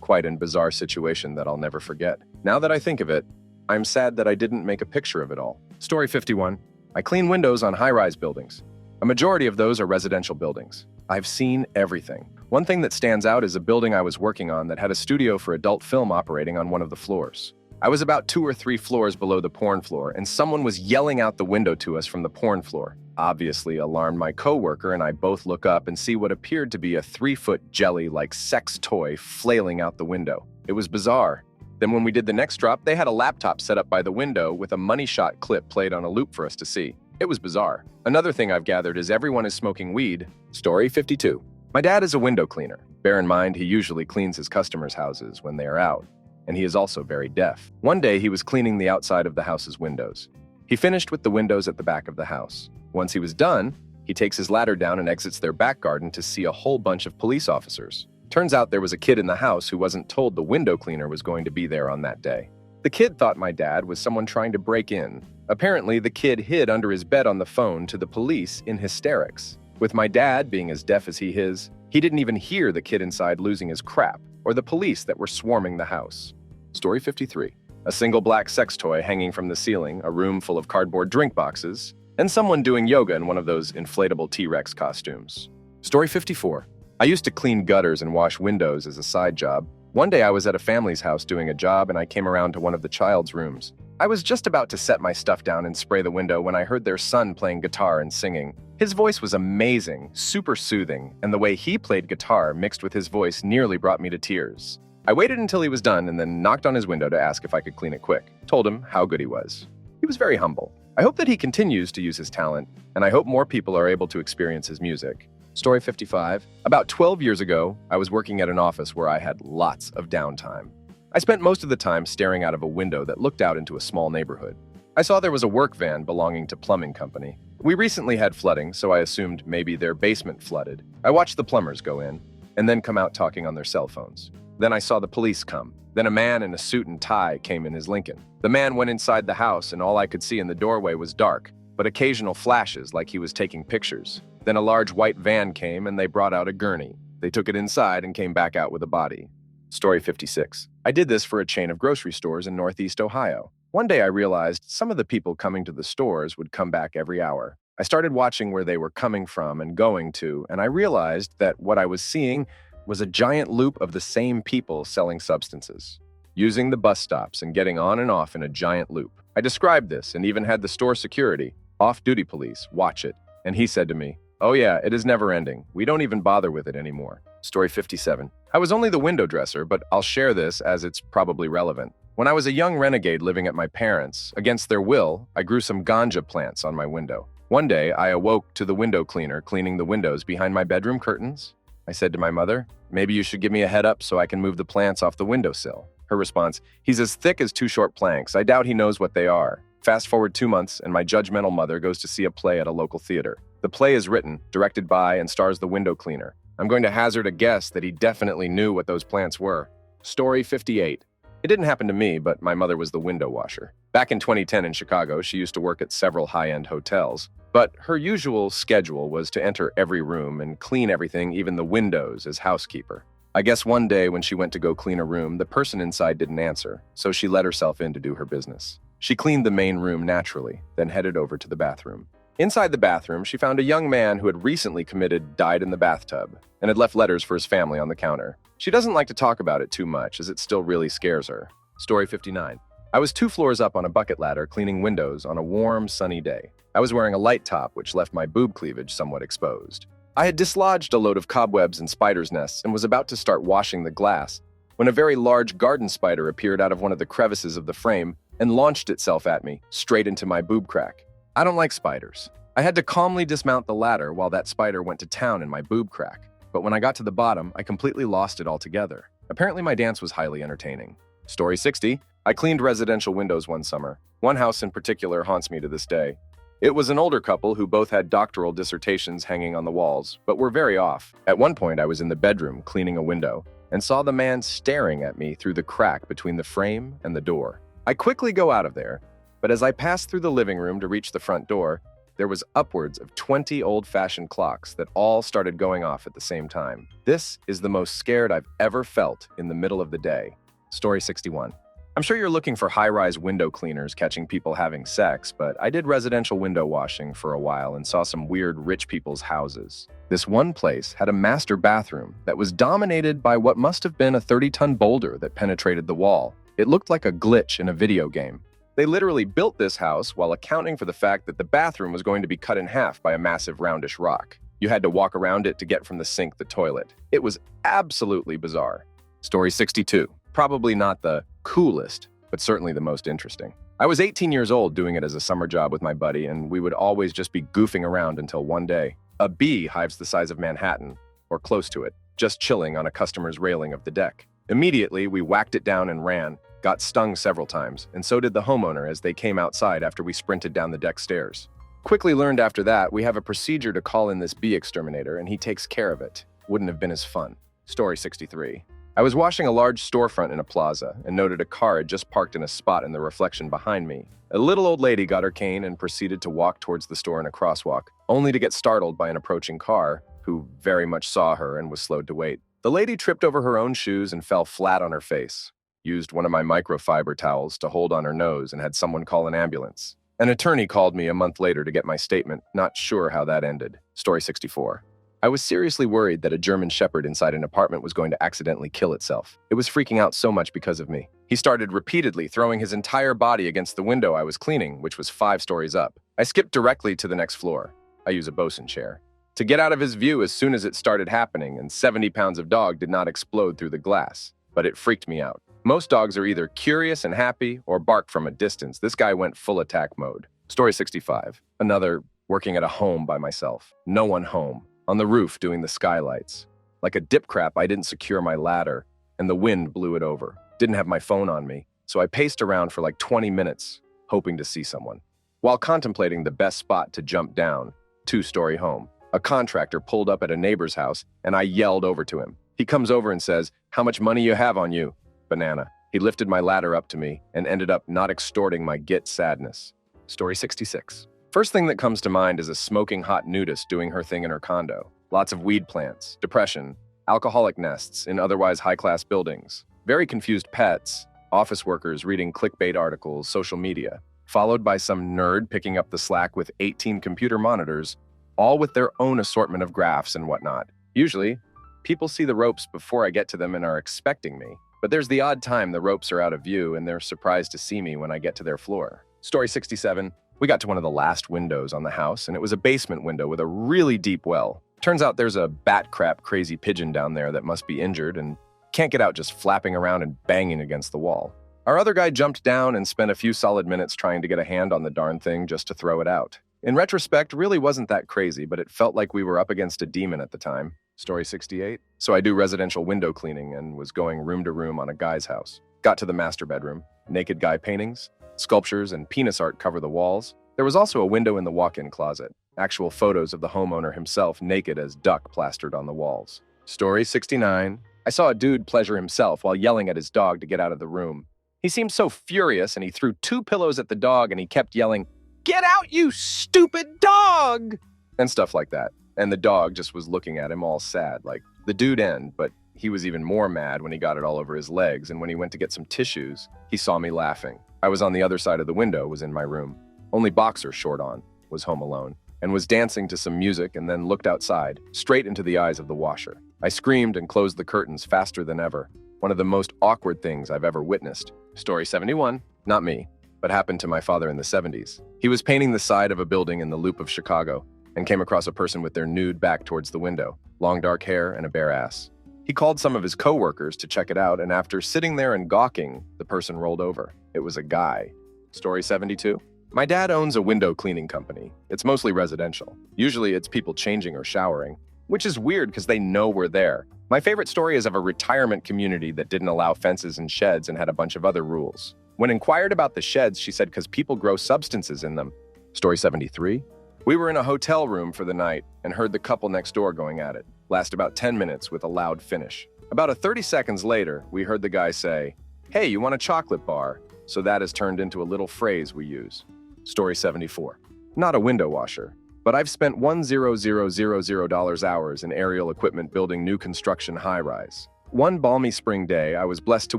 Quite a bizarre situation that I'll never forget. Now that I think of it, I'm sad that I didn't make a picture of it all. Story 51. I clean windows on high-rise buildings. A majority of those are residential buildings. I've seen everything. One thing that stands out is a building I was working on that had a studio for adult film operating on one of the floors. I was about 2 or 3 floors below the porn floor, and someone was yelling out the window to us from the porn floor. Obviously alarmed my coworker, and I both look up and see what appeared to be a 3-foot jelly-like sex toy flailing out the window. It was bizarre. Then when we did the next drop, they had a laptop set up by the window with a money shot clip played on a loop for us to see. It was bizarre. Another thing I've gathered is everyone is smoking weed. Story 52. My dad is a window cleaner. Bear in mind, he usually cleans his customers' houses when they are out, and he is also very deaf. One day, he was cleaning the outside of the house's windows. He finished with the windows at the back of the house. Once he was done, he takes his ladder down and exits their back garden to see a whole bunch of police officers. Turns out there was a kid in the house who wasn't told the window cleaner was going to be there on that day. The kid thought my dad was someone trying to break in. Apparently, the kid hid under his bed on the phone to the police in hysterics. With my dad being as deaf as he is, he didn't even hear the kid inside losing his crap or the police that were swarming the house. Story 53. A single black sex toy hanging from the ceiling, a room full of cardboard drink boxes, and someone doing yoga in one of those inflatable T-Rex costumes. Story 54. I used to clean gutters and wash windows as a side job. One day I was at a family's house doing a job and I came around to one of the child's rooms. I was just about to set my stuff down and spray the window when I heard their son playing guitar and singing. His voice was amazing, super soothing, and the way he played guitar mixed with his voice nearly brought me to tears. I waited until he was done and then knocked on his window to ask if I could clean it quick. Told him how good he was. He was very humble. I hope that he continues to use his talent, and I hope more people are able to experience his music. Story 55. About 12 years ago, I was working at an office where I had lots of downtime. I spent most of the time staring out of a window that looked out into a small neighborhood. I saw there was a work van belonging to plumbing company. We recently had flooding, so I assumed maybe their basement flooded. I watched the plumbers go in, and then come out talking on their cell phones. Then I saw the police come. Then a man in a suit and tie came in his Lincoln. The man went inside the house, and all I could see in the doorway was dark, but occasional flashes like he was taking pictures. Then a large white van came, and they brought out a gurney. They took it inside and came back out with a body. Story 56. I did this for a chain of grocery stores in Northeast Ohio. One day I realized some of the people coming to the stores would come back every hour. I started watching where they were coming from and going to, and I realized that what I was seeing was a giant loop of the same people selling substances, using the bus stops and getting on and off in a giant loop. I described this and even had the store security, off-duty police, watch it, and he said to me, "Oh yeah, it is never ending. We don't even bother with it anymore." Story 57. I was only the window dresser, but I'll share this as it's probably relevant. When I was a young renegade living at my parents', against their will, I grew some ganja plants on my window. One day, I awoke to the window cleaner cleaning the windows behind my bedroom curtains. I said to my mother, "Maybe you should give me a head up so I can move the plants off the windowsill." Her response, "He's as thick as two short planks. I doubt he knows what they are." Fast forward 2 months, and my judgmental mother goes to see a play at a local theater. The play is written, directed by, and stars the window cleaner. I'm going to hazard a guess that he definitely knew what those plants were. Story 58. It didn't happen to me, but my mother was the window washer. Back in 2010 in Chicago, she used to work at several high-end hotels. But her usual schedule was to enter every room and clean everything, even the windows, as housekeeper. I guess one day when she went to go clean a room, the person inside didn't answer, so she let herself in to do her business. She cleaned the main room naturally, then headed over to the bathroom. Inside the bathroom, she found a young man who had recently died in the bathtub and had left letters for his family on the counter. She doesn't like to talk about it too much, as it still really scares her. Story 59. I was 2 floors up on a bucket ladder cleaning windows on a warm, sunny day. I was wearing a light top, which left my boob cleavage somewhat exposed. I had dislodged a load of cobwebs and spiders' nests and was about to start washing the glass when a very large garden spider appeared out of one of the crevices of the frame and launched itself at me, straight into my boob crack. I don't like spiders. I had to calmly dismount the ladder while that spider went to town in my boob crack. But when I got to the bottom, I completely lost it altogether. Apparently my dance was highly entertaining. Story 60. I cleaned residential windows one summer. One house in particular haunts me to this day. It was an older couple who both had doctoral dissertations hanging on the walls, but were very off. At one point, I was in the bedroom cleaning a window and saw the man staring at me through the crack between the frame and the door. I quickly go out of there, but as I passed through the living room to reach the front door, there was upwards of 20 old-fashioned clocks that all started going off at the same time. This is the most scared I've ever felt in the middle of the day. Story 61. I'm sure you're looking for high-rise window cleaners catching people having sex, but I did residential window washing for a while and saw some weird rich people's houses. This one place had a master bathroom that was dominated by what must have been a 30-ton boulder that penetrated the wall. It looked like a glitch in a video game. They literally built this house while accounting for the fact that the bathroom was going to be cut in half by a massive roundish rock. You had to walk around it to get from the sink to the toilet. It was absolutely bizarre. Story 62. Probably not the coolest, but certainly the most interesting. I was 18 years old doing it as a summer job with my buddy, and we would always just be goofing around until one day, a bee hives the size of Manhattan, or close to it, just chilling on a customer's railing of the deck. Immediately, we whacked it down and ran, got stung several times, and so did the homeowner as they came outside after we sprinted down the deck stairs. Quickly learned after that, we have a procedure to call in this bee exterminator, and he takes care of it. Wouldn't have been as fun. Story 63. I was washing a large storefront in a plaza and noted a car had just parked in a spot in the reflection behind me. A little old lady got her cane and proceeded to walk towards the store in a crosswalk, only to get startled by an approaching car, who very much saw her and was slowed to wait. The lady tripped over her own shoes and fell flat on her face, used one of my microfiber towels to hold on her nose, and had someone call an ambulance. An attorney called me a month later to get my statement, not sure how that ended. Story 64. I was seriously worried that a German Shepherd inside an apartment was going to accidentally kill itself. It was freaking out so much because of me. He started repeatedly throwing his entire body against the window I was cleaning, which was 5 stories up. I skipped directly to the next floor. I use a bosun chair to get out of his view as soon as it started happening, and 70 pounds of dog did not explode through the glass. But it freaked me out. Most dogs are either curious and happy or bark from a distance. This guy went full attack mode. Story 65. Another, working at a home by myself. No one home. On the roof doing the skylights. Like a dip crap, I didn't secure my ladder, and the wind blew it over. Didn't have my phone on me, so I paced around for like 20 minutes, hoping to see someone. While contemplating the best spot to jump down, 2-story home. A contractor pulled up at a neighbor's house, and I yelled over to him. He comes over and says, "How much money you have on you?" Banana. He lifted my ladder up to me and ended up not extorting my git sadness. Story 66. First thing that comes to mind is a smoking hot nudist doing her thing in her condo. Lots of weed plants, depression, alcoholic nests in otherwise high-class buildings, very confused pets, office workers reading clickbait articles, social media, followed by some nerd picking up the slack with 18 computer monitors, all with their own assortment of graphs and whatnot. Usually, people see the ropes before I get to them and are expecting me, but there's the odd time the ropes are out of view and they're surprised to see me when I get to their floor. Story 67. We got to one of the last windows on the house, and it was a basement window with a really deep well. Turns out there's a bat crap crazy pigeon down there that must be injured and can't get out, just flapping around and banging against the wall. Our other guy jumped down and spent a few solid minutes trying to get a hand on the darn thing just to throw it out. In retrospect, really wasn't that crazy, but it felt like we were up against a demon at the time. Story 68. So I do residential window cleaning and was going room to room on a guy's house. Got to the master bedroom. Naked guy paintings, sculptures, and penis art cover the walls. There was also a window in the walk-in closet. Actual photos of the homeowner himself naked as duck plastered on the walls. Story 69. I saw a dude pleasure himself while yelling at his dog to get out of the room. He seemed so furious and he threw 2 pillows at the dog and he kept yelling, "Get out, you stupid dog!" and stuff like that. And the dog just was looking at him all sad, like the dude end, but he was even more mad when he got it all over his legs, and when he went to get some tissues, he saw me laughing. I was on the other side of the window, was in my room. Only boxer short on, was home alone, and was dancing to some music and then looked outside, straight into the eyes of the washer. I screamed and closed the curtains faster than ever. One of the most awkward things I've ever witnessed. Story 71. Not me, but happened to my father in the 70s. He was painting the side of a building in the Loop of Chicago and came across a person with their nude back towards the window, long dark hair and a bare ass. He called some of his co-workers to check it out, and after sitting there and gawking, the person rolled over. It was a guy. Story 72. My dad owns a window cleaning company. It's mostly residential. Usually it's people changing or showering, which is weird because they know we're there. My favorite story is of a retirement community that didn't allow fences and sheds and had a bunch of other rules. When inquired about the sheds, she said because people grow substances in them. Story 73. We were in a hotel room for the night and heard the couple next door going at it. Last about 10 minutes with a loud finish. About 30 seconds later, we heard the guy say, "Hey, you want a chocolate bar?" So that has turned into a little phrase we use. Story 74. Not a window washer, but I've spent $1,000 hours in aerial equipment building new construction high-rise. One balmy spring day, I was blessed to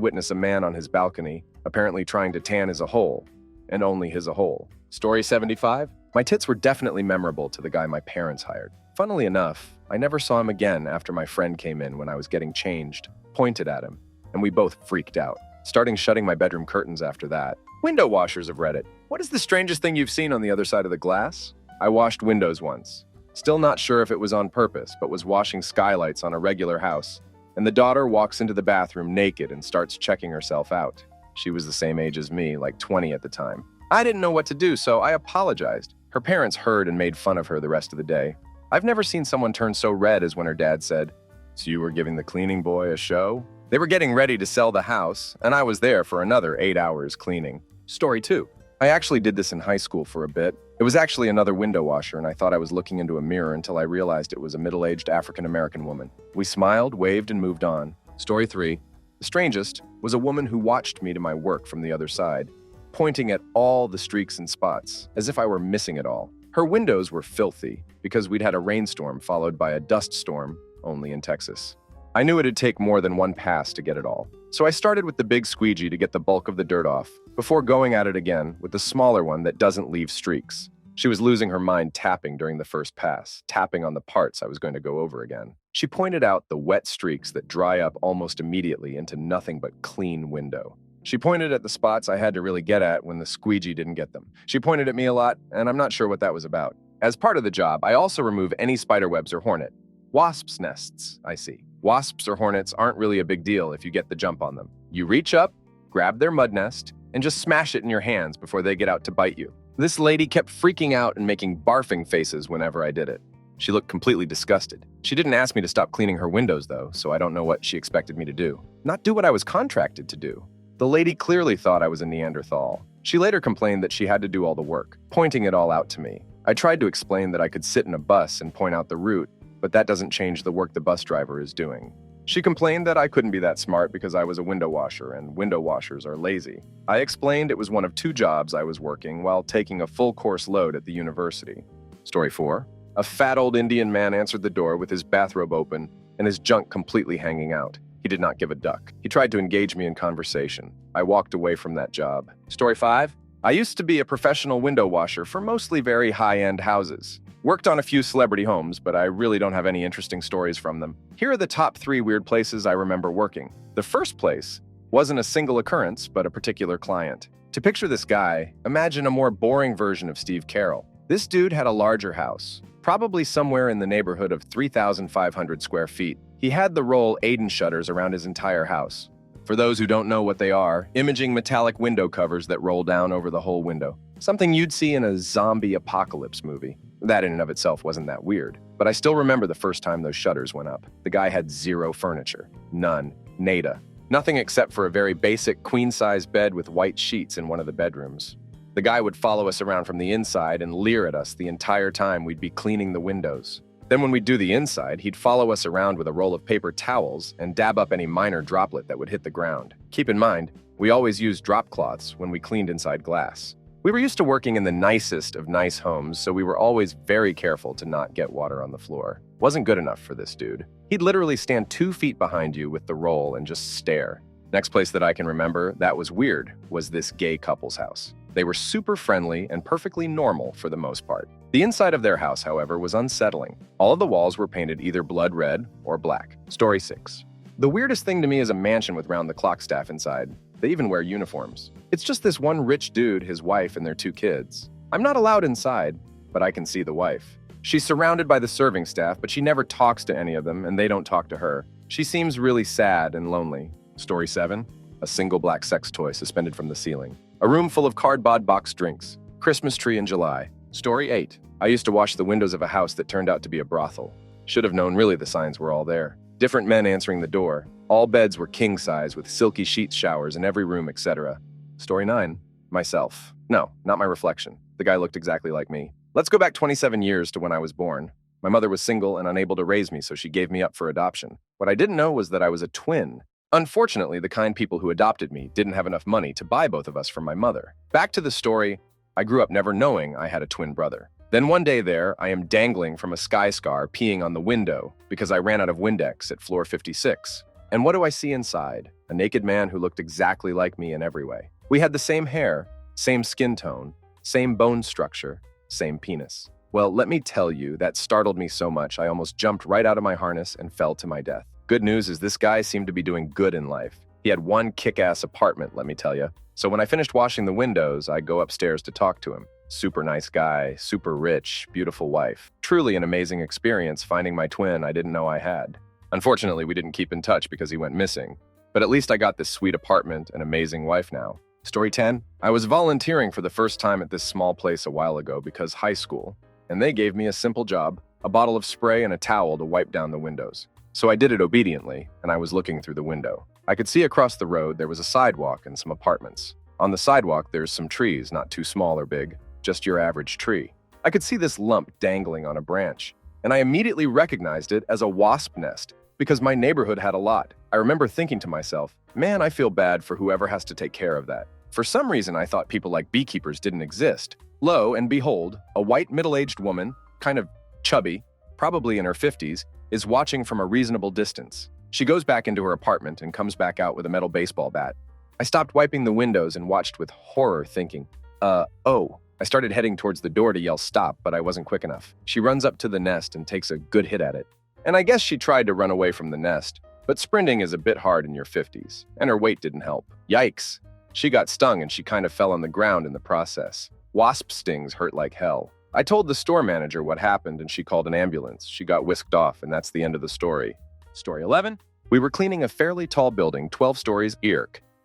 witness a man on his balcony, apparently trying to tan his ahole, and only his ahole. Story 75. My tits were definitely memorable to the guy my parents hired. Funnily enough, I never saw him again after my friend came in when I was getting changed, pointed at him, and we both freaked out, starting shutting my bedroom curtains after that. Window washers of Reddit. What is the strangest thing you've seen on the other side of the glass? I washed windows once. Still not sure if it was on purpose, but was washing skylights on a regular house, and the daughter walks into the bathroom naked and starts checking herself out. She was the same age as me, like 20 at the time. I didn't know what to do, so I apologized. Her parents heard and made fun of her the rest of the day. I've never seen someone turn so red as when her dad said, "So you were giving the cleaning boy a show?" They were getting ready to sell the house, and I was there for another 8 hours cleaning. Story 2. I actually did this in high school for a bit. It was actually another window washer, and I thought I was looking into a mirror until I realized it was a middle-aged African-American woman. We smiled, waved, and moved on. Story 3. The strangest was a woman who watched me to my work from the other side, pointing at all the streaks and spots, as if I were missing it all. Her windows were filthy because we'd had a rainstorm followed by a dust storm, only in Texas. I knew it'd take more than one pass to get it all, so I started with the big squeegee to get the bulk of the dirt off, before going at it again with the smaller one that doesn't leave streaks. She was losing her mind tapping during the first pass, tapping on the parts I was going to go over again. She pointed out the wet streaks that dry up almost immediately into nothing but clean window. She pointed at the spots I had to really get at when the squeegee didn't get them. She pointed at me a lot, and I'm not sure what that was about. As part of the job, I also remove any spiderwebs or hornet. Wasps' nests, I see. Wasps or hornets aren't really a big deal if you get the jump on them. You reach up, grab their mud nest, and just smash it in your hands before they get out to bite you. This lady kept freaking out and making barfing faces whenever I did it. She looked completely disgusted. She didn't ask me to stop cleaning her windows, though, so I don't know what she expected me to do. Not do what I was contracted to do. The lady clearly thought I was a Neanderthal. She later complained that she had to do all the work, pointing it all out to me. I tried to explain that I could sit in a bus and point out the route, but that doesn't change the work the bus driver is doing. She complained that I couldn't be that smart because I was a window washer and window washers are lazy. I explained it was one of 2 jobs I was working while taking a full course load at the university. Story 4. A fat old Indian man answered the door with his bathrobe open and his junk completely hanging out. He did not give a duck. He tried to engage me in conversation. I walked away from that job. Story 5. I used to be a professional window washer for mostly very high-end houses. Worked on a few celebrity homes, but I really don't have any interesting stories from them. Here are the top 3 weird places I remember working. The first place wasn't a single occurrence, but a particular client. To picture this guy, imagine a more boring version of Steve Carell. This dude had a larger house, probably somewhere in the neighborhood of 3,500 square feet. He had the roll Aiden shutters around his entire house. For those who don't know what they are, imaging metallic window covers that roll down over the whole window. Something you'd see in a zombie apocalypse movie. That in and of itself wasn't that weird, but I still remember the first time those shutters went up. The guy had 0 furniture. None. Nada. Nothing except for a very basic queen-size bed with white sheets in one of the bedrooms. The guy would follow us around from the inside and leer at us the entire time we'd be cleaning the windows. Then when we'd do the inside, he'd follow us around with a roll of paper towels and dab up any minor droplet that would hit the ground. Keep in mind, we always used drop cloths when we cleaned inside glass. We were used to working in the nicest of nice homes, so we were always very careful to not get water on the floor. Wasn't good enough for this dude. He'd literally stand 2 feet behind you with the roll and just stare. Next place that I can remember that was weird was this gay couple's house. They were super friendly and perfectly normal for the most part. The inside of their house, however, was unsettling. All of the walls were painted either blood red or black. Story 6. The weirdest thing to me is a mansion with round-the-clock staff inside. They even wear uniforms. It's just this one rich dude, his wife, and their 2 kids. I'm not allowed inside, but I can see the wife. She's surrounded by the serving staff, but she never talks to any of them, and they don't talk to her. She seems really sad and lonely. Story 7. A single black sex toy suspended from the ceiling. A room full of cardboard box drinks. Christmas tree in July. Story 8. I used to wash the windows of a house that turned out to be a brothel. Should have known really the signs were all there. Different men answering the door. All beds were king size with silky sheet showers in every room, etc. Story 9. Myself. No, not my reflection. The guy looked exactly like me. Let's go back 27 years to when I was born. My mother was single and unable to raise me, so she gave me up for adoption. What I didn't know was that I was a twin. Unfortunately, the kind people who adopted me didn't have enough money to buy both of us from my mother. Back to the story, I grew up never knowing I had a twin brother. Then one day there, I am dangling from a sky scar peeing on the window because I ran out of Windex at floor 56. And what do I see inside? A naked man who looked exactly like me in every way. We had the same hair, same skin tone, same bone structure, same penis. Well, let me tell you, that startled me so much I almost jumped right out of my harness and fell to my death. Good news is this guy seemed to be doing good in life. He had one kick-ass apartment, let me tell you. So when I finished washing the windows, I go upstairs to talk to him. Super nice guy, super rich, beautiful wife. Truly an amazing experience finding my twin I didn't know I had. Unfortunately, we didn't keep in touch because he went missing. But at least I got this sweet apartment and amazing wife now. Story 10. I was volunteering for the first time at this small place a while ago because high school, and they gave me a simple job, a bottle of spray and a towel to wipe down the windows. So I did it obediently, and I was looking through the window. I could see across the road there was a sidewalk and some apartments. On the sidewalk, there's some trees, not too small or big, just your average tree. I could see this lump dangling on a branch, and I immediately recognized it as a wasp nest. because my neighborhood had a lot. I remember thinking to myself, man, I feel bad for whoever has to take care of that. For some reason, I thought people like beekeepers didn't exist. Lo and behold, a white middle-aged woman, kind of chubby, probably in her 50s, is watching from a reasonable distance. She goes back into her apartment and comes back out with a metal baseball bat. I stopped wiping the windows and watched with horror, thinking, oh. I started heading towards the door to yell stop, but I wasn't quick enough. She runs up to the nest and takes a good hit at it. And I guess she tried to run away from the nest, but sprinting is a bit hard in your 50s, and her weight didn't help. Yikes. She got stung and she kind of fell on the ground in the process. Wasp stings hurt like hell. I told the store manager what happened and she called an ambulance. She got whisked off, and that's the end of the story. Story 11. We were cleaning a fairly tall building, 12 stories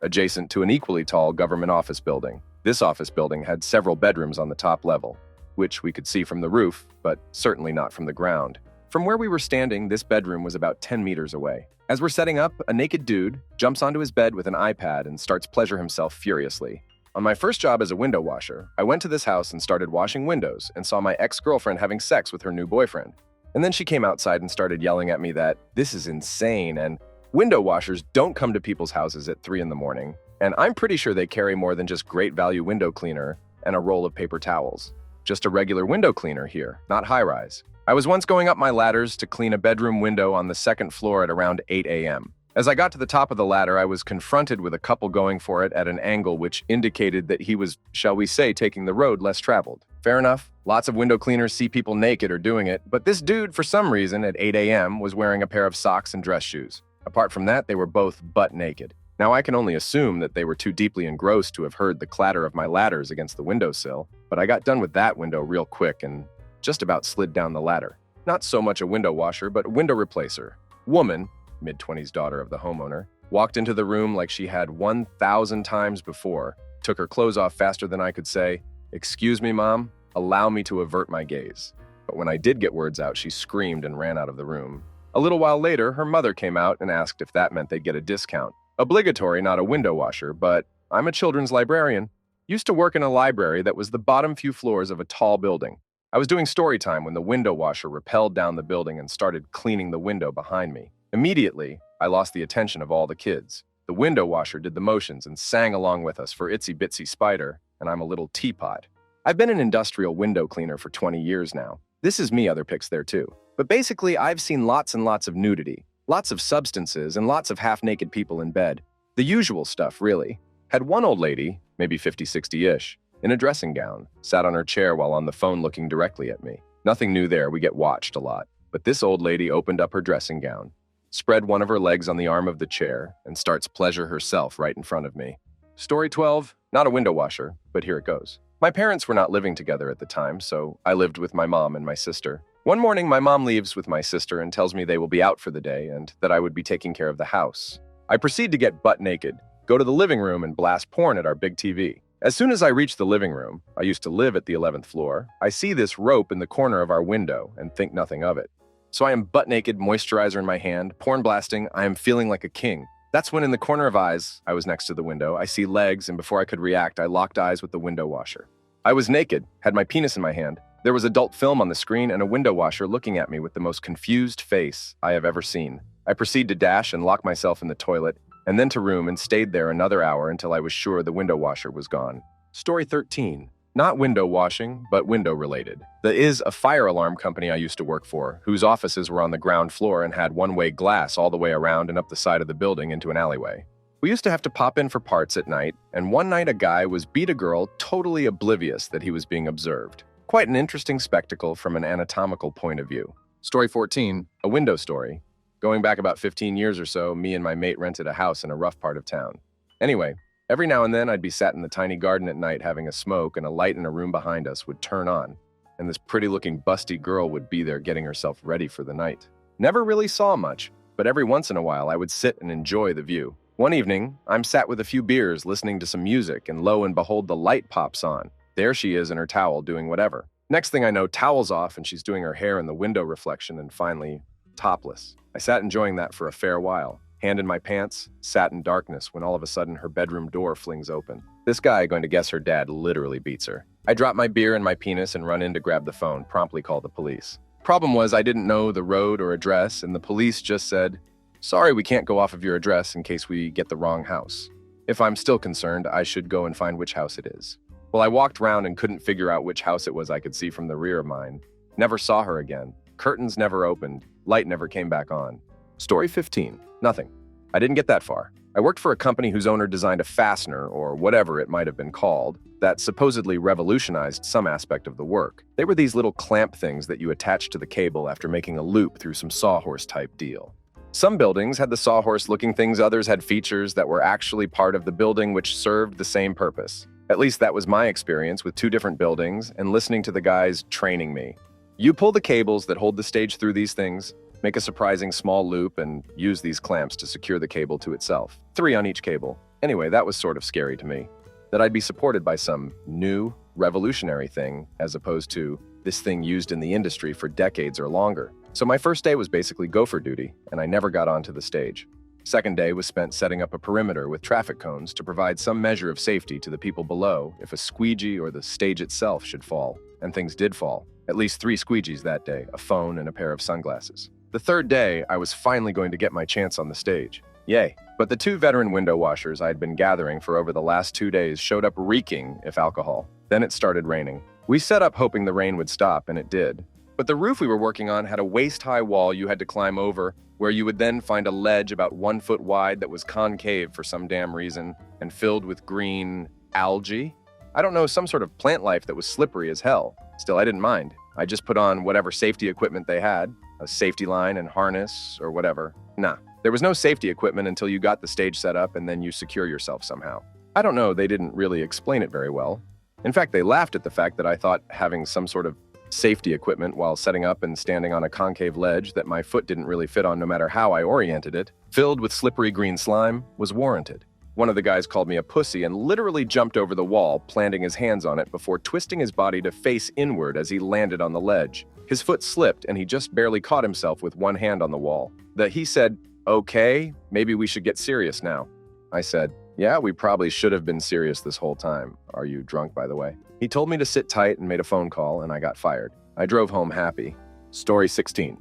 adjacent to an equally tall government office building. This office building had several bedrooms on the top level, which we could see from the roof, but certainly not from the ground. From where we were standing, this bedroom was about 10 meters away. As we're setting up, a naked dude jumps onto his bed with an iPad and starts pleasure himself furiously. On my first job as a window washer, I went to this house and started washing windows and saw my ex-girlfriend having sex with her new boyfriend. And then she came outside and started yelling at me that this is insane and window washers don't come to people's houses at 3 in the morning. And I'm pretty sure they carry more than just great value window cleaner and a roll of paper towels. Just a regular window cleaner here, not high-rise. I was once going up my ladders to clean a bedroom window on the second floor at around 8 a.m. As I got to the top of the ladder, I was confronted with a couple going for it at an angle which indicated that he was, shall we say, taking the road less traveled. Fair enough. Lots of window cleaners see people naked or doing it, but this dude, for some reason, at 8 a.m. was wearing a pair of socks and dress shoes. Apart from that, they were both butt naked. Now, I can only assume that they were too deeply engrossed to have heard the clatter of my ladders against the windowsill, but I got done with that window real quick and just about slid down the ladder. Not so much a window washer, but a window replacer. Woman, mid-20s daughter of the homeowner, walked into the room like she had 1,000 times before, took her clothes off faster than I could say, "Excuse me, Mom, allow me to avert my gaze." But when I did get words out, she screamed and ran out of the room. A little while later, her mother came out and asked if that meant they'd get a discount. Obligatory, not a window washer, but I'm a children's librarian. Used to work in a library that was the bottom few floors of a tall building. I was doing story time when the window washer rappelled down the building and started cleaning the window behind me. Immediately, I lost the attention of all the kids. The window washer did the motions and sang along with us for Itsy Bitsy Spider, and I'm a little teapot. I've been an industrial window cleaner for 20 years now. This is me, other pics there too. But basically, I've seen lots and lots of nudity. Lots of substances and lots of half-naked people in bed. The usual stuff, really. Had one old lady, maybe 50, 60-ish, in a dressing gown, sat on her chair while on the phone looking directly at me. Nothing new there, we get watched a lot. But this old lady opened up her dressing gown, spread one of her legs on the arm of the chair, and starts pleasure herself right in front of me. Story 12, not a window washer, but here it goes. My parents were not living together at the time, so I lived with my mom and my sister. One morning, my mom leaves with my sister and tells me they will be out for the day and that I would be taking care of the house. I proceed to get butt naked, go to the living room and blast porn at our big TV. As soon as I reach the living room, I used to live at the 11th floor, I see this rope in the corner of our window and think nothing of it. So I am butt naked, moisturizer in my hand, porn blasting, I am feeling like a king. That's when in the corner of eyes, I was next to the window, I see legs, and before I could react, I locked eyes with the window washer. I was naked, had my penis in my hand. There was adult film on the screen and a window washer looking at me with the most confused face I have ever seen. I proceed to dash and lock myself in the toilet, and then to room and stayed there another hour until I was sure the window washer was gone. Story 13. Not window washing, but window related. There is a fire alarm company I used to work for, whose offices were on the ground floor and had one-way glass all the way around and up the side of the building into an alleyway. We used to have to pop in for parts at night, and one night a guy was beat a girl totally oblivious that he was being observed. Quite an interesting spectacle from an anatomical point of view. Story 14, a window story. Going back about 15 years or so, me and my mate rented a house in a rough part of town. Anyway, every now and then I'd be sat in the tiny garden at night having a smoke and a light in a room behind us would turn on, and this pretty-looking busty girl would be there getting herself ready for the night. Never really saw much, but every once in a while I would sit and enjoy the view. One evening, I'm sat with a few beers listening to some music, and lo and behold, the light pops on. There she is in her towel doing whatever. Next thing I know, towel's off and she's doing her hair in the window reflection and finally, topless. I sat enjoying that for a fair while. Hand in my pants, sat in darkness when all of a sudden her bedroom door flings open. This guy, going to guess her dad, literally beats her. I drop my beer and my penis and run in to grab the phone, promptly call the police. Problem was, I didn't know the road or address, and the police just said, "Sorry, we can't go off of your address in case we get the wrong house." If I'm still concerned, I should go and find which house it is. Well, I walked around and couldn't figure out which house it was I could see from the rear of mine. Never saw her again. Curtains never opened. Light never came back on. Story 15. Nothing. I didn't get that far. I worked for a company whose owner designed a fastener, or whatever it might have been called, that supposedly revolutionized some aspect of the work. They were these little clamp things that you attach to the cable after making a loop through some sawhorse-type deal. Some buildings had the sawhorse-looking things, others had features that were actually part of the building which served the same purpose. At least that was my experience with 2 different buildings and listening to the guys training me. You pull the cables that hold the stage through these things, make a surprising small loop, and use these clamps to secure the cable to itself. 3 on each cable. Anyway, that was sort of scary to me. That I'd be supported by some new, revolutionary thing as opposed to this thing used in the industry for decades or longer. So my first day was basically gopher duty, and I never got onto the stage. Second day was spent setting up a perimeter with traffic cones to provide some measure of safety to the people below if a squeegee or the stage itself should fall. And things did fall. At least 3 squeegees that day, a phone and a pair of sunglasses. The third day, I was finally going to get my chance on the stage. Yay. But the 2 veteran window washers I had been gathering for over the last 2 days showed up reeking of alcohol. Then it started raining. We set up hoping the rain would stop, and it did. But the roof we were working on had a waist-high wall you had to climb over, where you would then find a ledge about 1 foot wide that was concave for some damn reason and filled with green algae. I don't know, some sort of plant life that was slippery as hell. Still, I didn't mind. I just put on whatever safety equipment they had, a safety line and harness or whatever. Nah, there was no safety equipment until you got the stage set up and then you secure yourself somehow. I don't know, they didn't really explain it very well. In fact, they laughed at the fact that I thought having some sort of safety equipment while setting up and standing on a concave ledge that my foot didn't really fit on no matter how I oriented it, filled with slippery green slime, was warranted. One of the guys called me a pussy and literally jumped over the wall, planting his hands on it before twisting his body to face inward as he landed on the ledge. His foot slipped and he just barely caught himself with one hand on the wall. He said, "Okay, maybe we should get serious now." I said, "Yeah, we probably should have been serious this whole time. Are you drunk, by the way?" He told me to sit tight and made a phone call, and I got fired. I drove home happy. Story 16.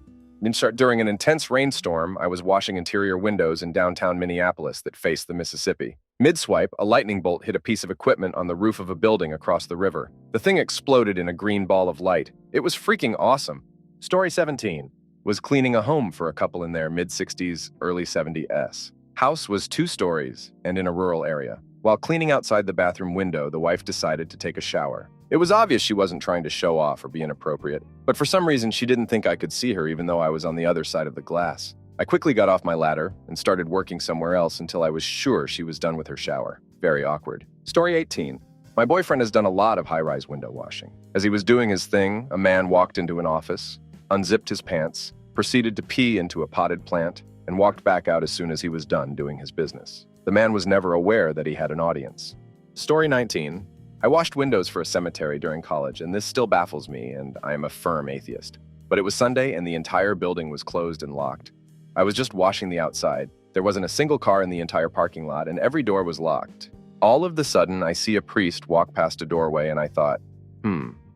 During an intense rainstorm, I was washing interior windows in downtown Minneapolis that faced the Mississippi. Mid-swipe, a lightning bolt hit a piece of equipment on the roof of a building across the river. The thing exploded in a green ball of light. It was freaking awesome. Story 17. Was cleaning a home for a couple in their mid-60s, early 70s. House was 2 stories and in a rural area. While cleaning outside the bathroom window, the wife decided to take a shower. It was obvious she wasn't trying to show off or be inappropriate, but for some reason she didn't think I could see her even though I was on the other side of the glass. I quickly got off my ladder and started working somewhere else until I was sure she was done with her shower. Very awkward. Story 18. My boyfriend has done a lot of high-rise window washing. As he was doing his thing, a man walked into an office, unzipped his pants, proceeded to pee into a potted plant, and walked back out as soon as he was done doing his business. The man was never aware that he had an audience. Story 19. I washed windows for a cemetery during college, and this still baffles me, and I am a firm atheist. But it was Sunday, and the entire building was closed and locked. I was just washing the outside. There wasn't a single car in the entire parking lot, and every door was locked. All of the sudden, I see a priest walk past a doorway, and I thought,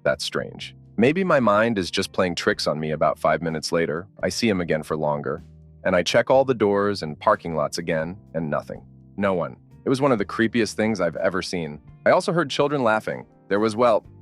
that's strange. Maybe my mind is just playing tricks on me. About 5 minutes later, I see him again for longer, and I check all the doors and parking lots again, and nothing. No one. It was one of the creepiest things I've ever seen. I also heard children laughing. There was,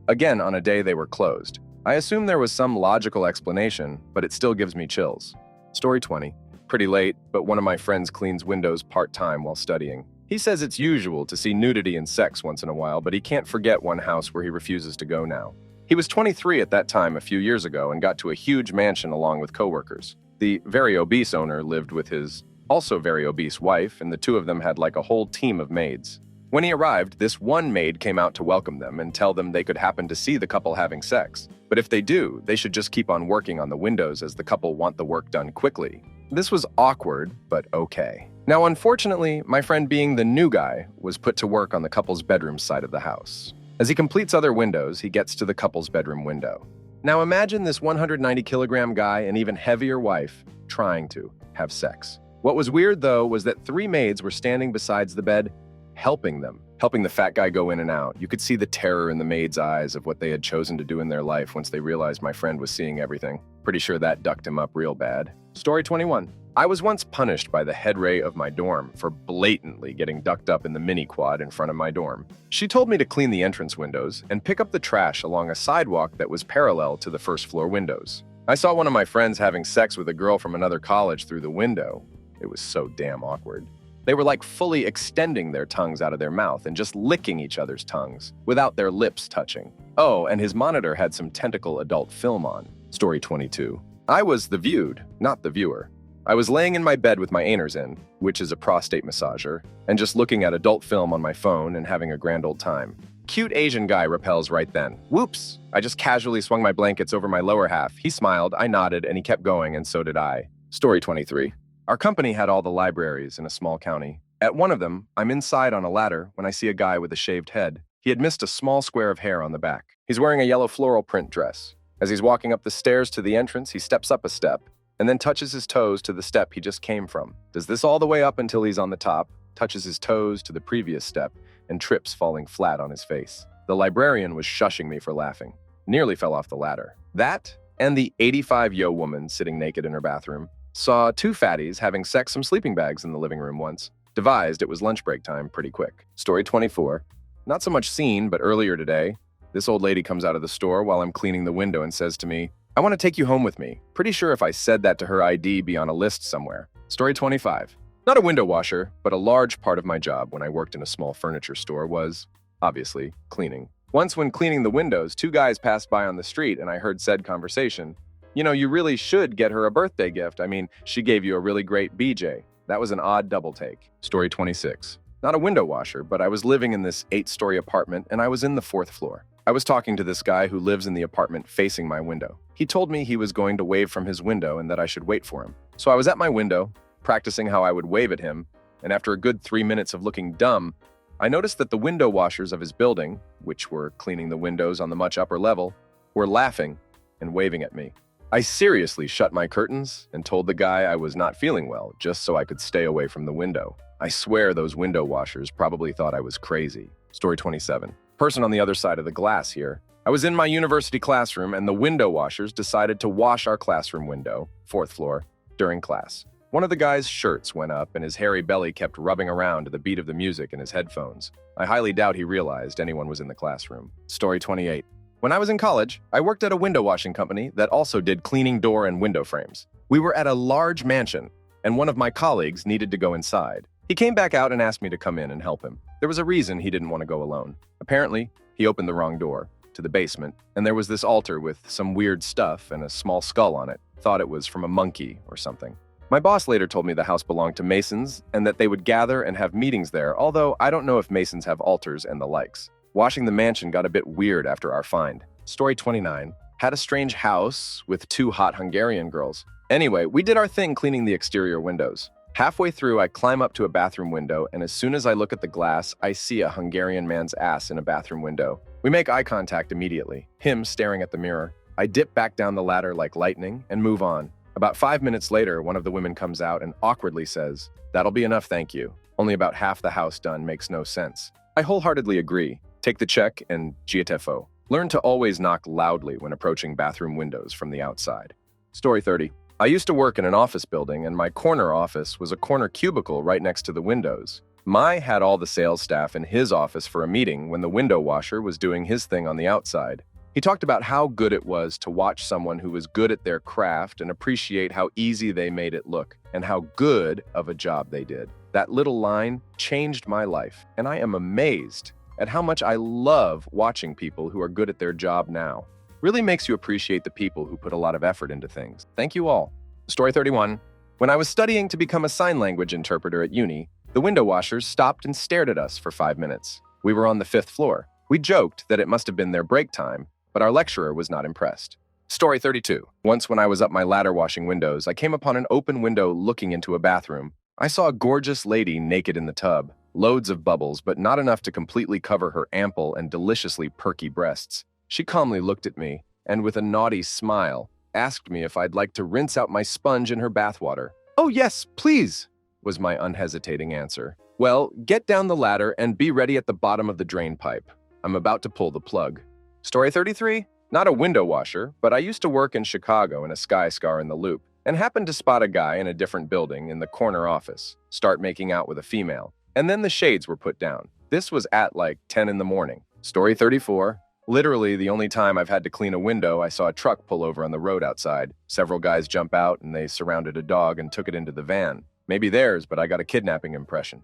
again, on a day they were closed. I assume there was some logical explanation, but it still gives me chills. Story 20. Pretty late, but one of my friends cleans windows part-time while studying. He says it's usual to see nudity and sex once in a while, but he can't forget one house where he refuses to go now. He was 23 at that time a few years ago and got to a huge mansion along with coworkers. The very obese owner lived with his also very obese wife, and the 2 of them had like a whole team of maids. When he arrived, this one maid came out to welcome them and tell them they could happen to see the couple having sex. But if they do, they should just keep on working on the windows as the couple want the work done quickly. This was awkward, but okay. Now, unfortunately, my friend being the new guy was put to work on the couple's bedroom side of the house. As he completes other windows, he gets to the couple's bedroom window. Now imagine this 190-kilogram guy and even heavier wife trying to have sex. What was weird, though, was that 3 maids were standing beside the bed, helping them. helping the fat guy go in and out. You could see the terror in the maid's eyes of what they had chosen to do in their life once they realized my friend was seeing everything. Pretty sure that ducked him up real bad. Story 21. I was once punished by the head ray of my dorm for blatantly getting ducked up in the mini quad in front of my dorm. She told me to clean the entrance windows and pick up the trash along a sidewalk that was parallel to the first floor windows. I saw one of my friends having sex with a girl from another college through the window. It was so damn awkward. They were like fully extending their tongues out of their mouth and just licking each other's tongues without their lips touching. Oh, and his monitor had some tentacle adult film on. Story 22. I was the viewed, not the viewer. I was laying in my bed with my aners in, which is a prostate massager, and just looking at adult film on my phone and having a grand old time. Cute Asian guy repels right then. Whoops! I just casually swung my blankets over my lower half. He smiled, I nodded, and he kept going, and so did I. Story 23. Our company had all the libraries in a small county. At one of them, I'm inside on a ladder when I see a guy with a shaved head. He had missed a small square of hair on the back. He's wearing a yellow floral print dress. As he's walking up the stairs to the entrance, he steps up a step, and then touches his toes to the step he just came from. Does this all the way up until he's on the top, touches his toes to the previous step, and trips, falling flat on his face. The librarian was shushing me for laughing. Nearly fell off the ladder. That, and the 85-yo woman sitting naked in her bathroom. Saw two fatties having sex some sleeping bags in the living room once. Devised it was lunch break time pretty quick. Story 24. Not so much seen, but earlier today, this old lady comes out of the store while I'm cleaning the window and says to me, I want to take you home with me. Pretty sure if I said that to her, ID be on a list somewhere. Story 25. Not a window washer, but a large part of my job when I worked in a small furniture store was, obviously, cleaning. Once when cleaning the windows, two guys passed by on the street and I heard said conversation. You know, you really should get her a birthday gift. I mean, she gave you a really great BJ. That was an odd double take. Story 26. Not a window washer, but I was living in this 8-story apartment and I was in the 4th floor. I was talking to this guy who lives in the apartment facing my window. He told me he was going to wave from his window and that I should wait for him. So I was at my window, practicing how I would wave at him, and after a good 3 minutes of looking dumb, I noticed that the window washers of his building, which were cleaning the windows on the much upper level, were laughing and waving at me. I seriously shut my curtains and told the guy I was not feeling well, just so I could stay away from the window. I swear those window washers probably thought I was crazy. Story 27. Person on the other side of the glass here. I was in my university classroom and the window washers decided to wash our classroom window, 4th floor, during class. One of the guy's shirts went up and his hairy belly kept rubbing around to the beat of the music in his headphones. I highly doubt he realized anyone was in the classroom. Story 28. When I was in college, I worked at a window washing company that also did cleaning door and window frames. We were at a large mansion, and one of my colleagues needed to go inside. He came back out and asked me to come in and help him. There was a reason he didn't want to go alone. Apparently, he opened the wrong door to the basement, and there was this altar with some weird stuff and a small skull on it. Thought it was from a monkey or something. My boss later told me the house belonged to Masons and that they would gather and have meetings there, although I don't know if Masons have altars and the likes. Washing the mansion got a bit weird after our find. Story 29. Had a strange house with 2 hot Hungarian girls. Anyway, we did our thing cleaning the exterior windows. Halfway through, I climb up to a bathroom window, and as soon as I look at the glass, I see a Hungarian man's ass in a bathroom window. We make eye contact immediately, him staring at the mirror. I dip back down the ladder like lightning and move on. About 5 minutes later, one of the women comes out and awkwardly says, "That'll be enough, thank you. Only about half the house done makes no sense." I wholeheartedly agree. Take the check and GTFO. Learn to always knock loudly when approaching bathroom windows from the outside. Story 30. I used to work in an office building, and my corner office was a corner cubicle right next to the windows. Mai had all the sales staff in his office for a meeting when the window washer was doing his thing on the outside. He talked about how good it was to watch someone who was good at their craft and appreciate how easy they made it look, and how good of a job they did. That little line changed my life, and I am amazed at how much I love watching people who are good at their job now. Really makes you appreciate the people who put a lot of effort into things. Thank you all. Story 31. When I was studying to become a sign language interpreter at uni, the window washers stopped and stared at us for 5 minutes. We were on the 5th floor. We joked that it must have been their break time, but our lecturer was not impressed. Story 32. Once when I was up my ladder washing windows, I came upon an open window looking into a bathroom. I saw a gorgeous lady naked in the tub. Loads of bubbles, but not enough to completely cover her ample and deliciously perky breasts. She calmly looked at me, and with a naughty smile, asked me if I'd like to rinse out my sponge in her bathwater. "Oh yes, please," was my unhesitating answer. Well, get down the ladder and be ready at the bottom of the drain pipe. I'm about to pull the plug. Story 33? Not a window washer, but I used to work in Chicago in a Sky Scar in the Loop, and happened to spot a guy in a different building in the corner office start making out with a female. And then the shades were put down. This was at like 10 in the morning. Story 34. Literally, the only time I've had to clean a window, I saw a truck pull over on the road outside. Several guys jump out, and they surrounded a dog and took it into the van. Maybe theirs, but I got a kidnapping impression.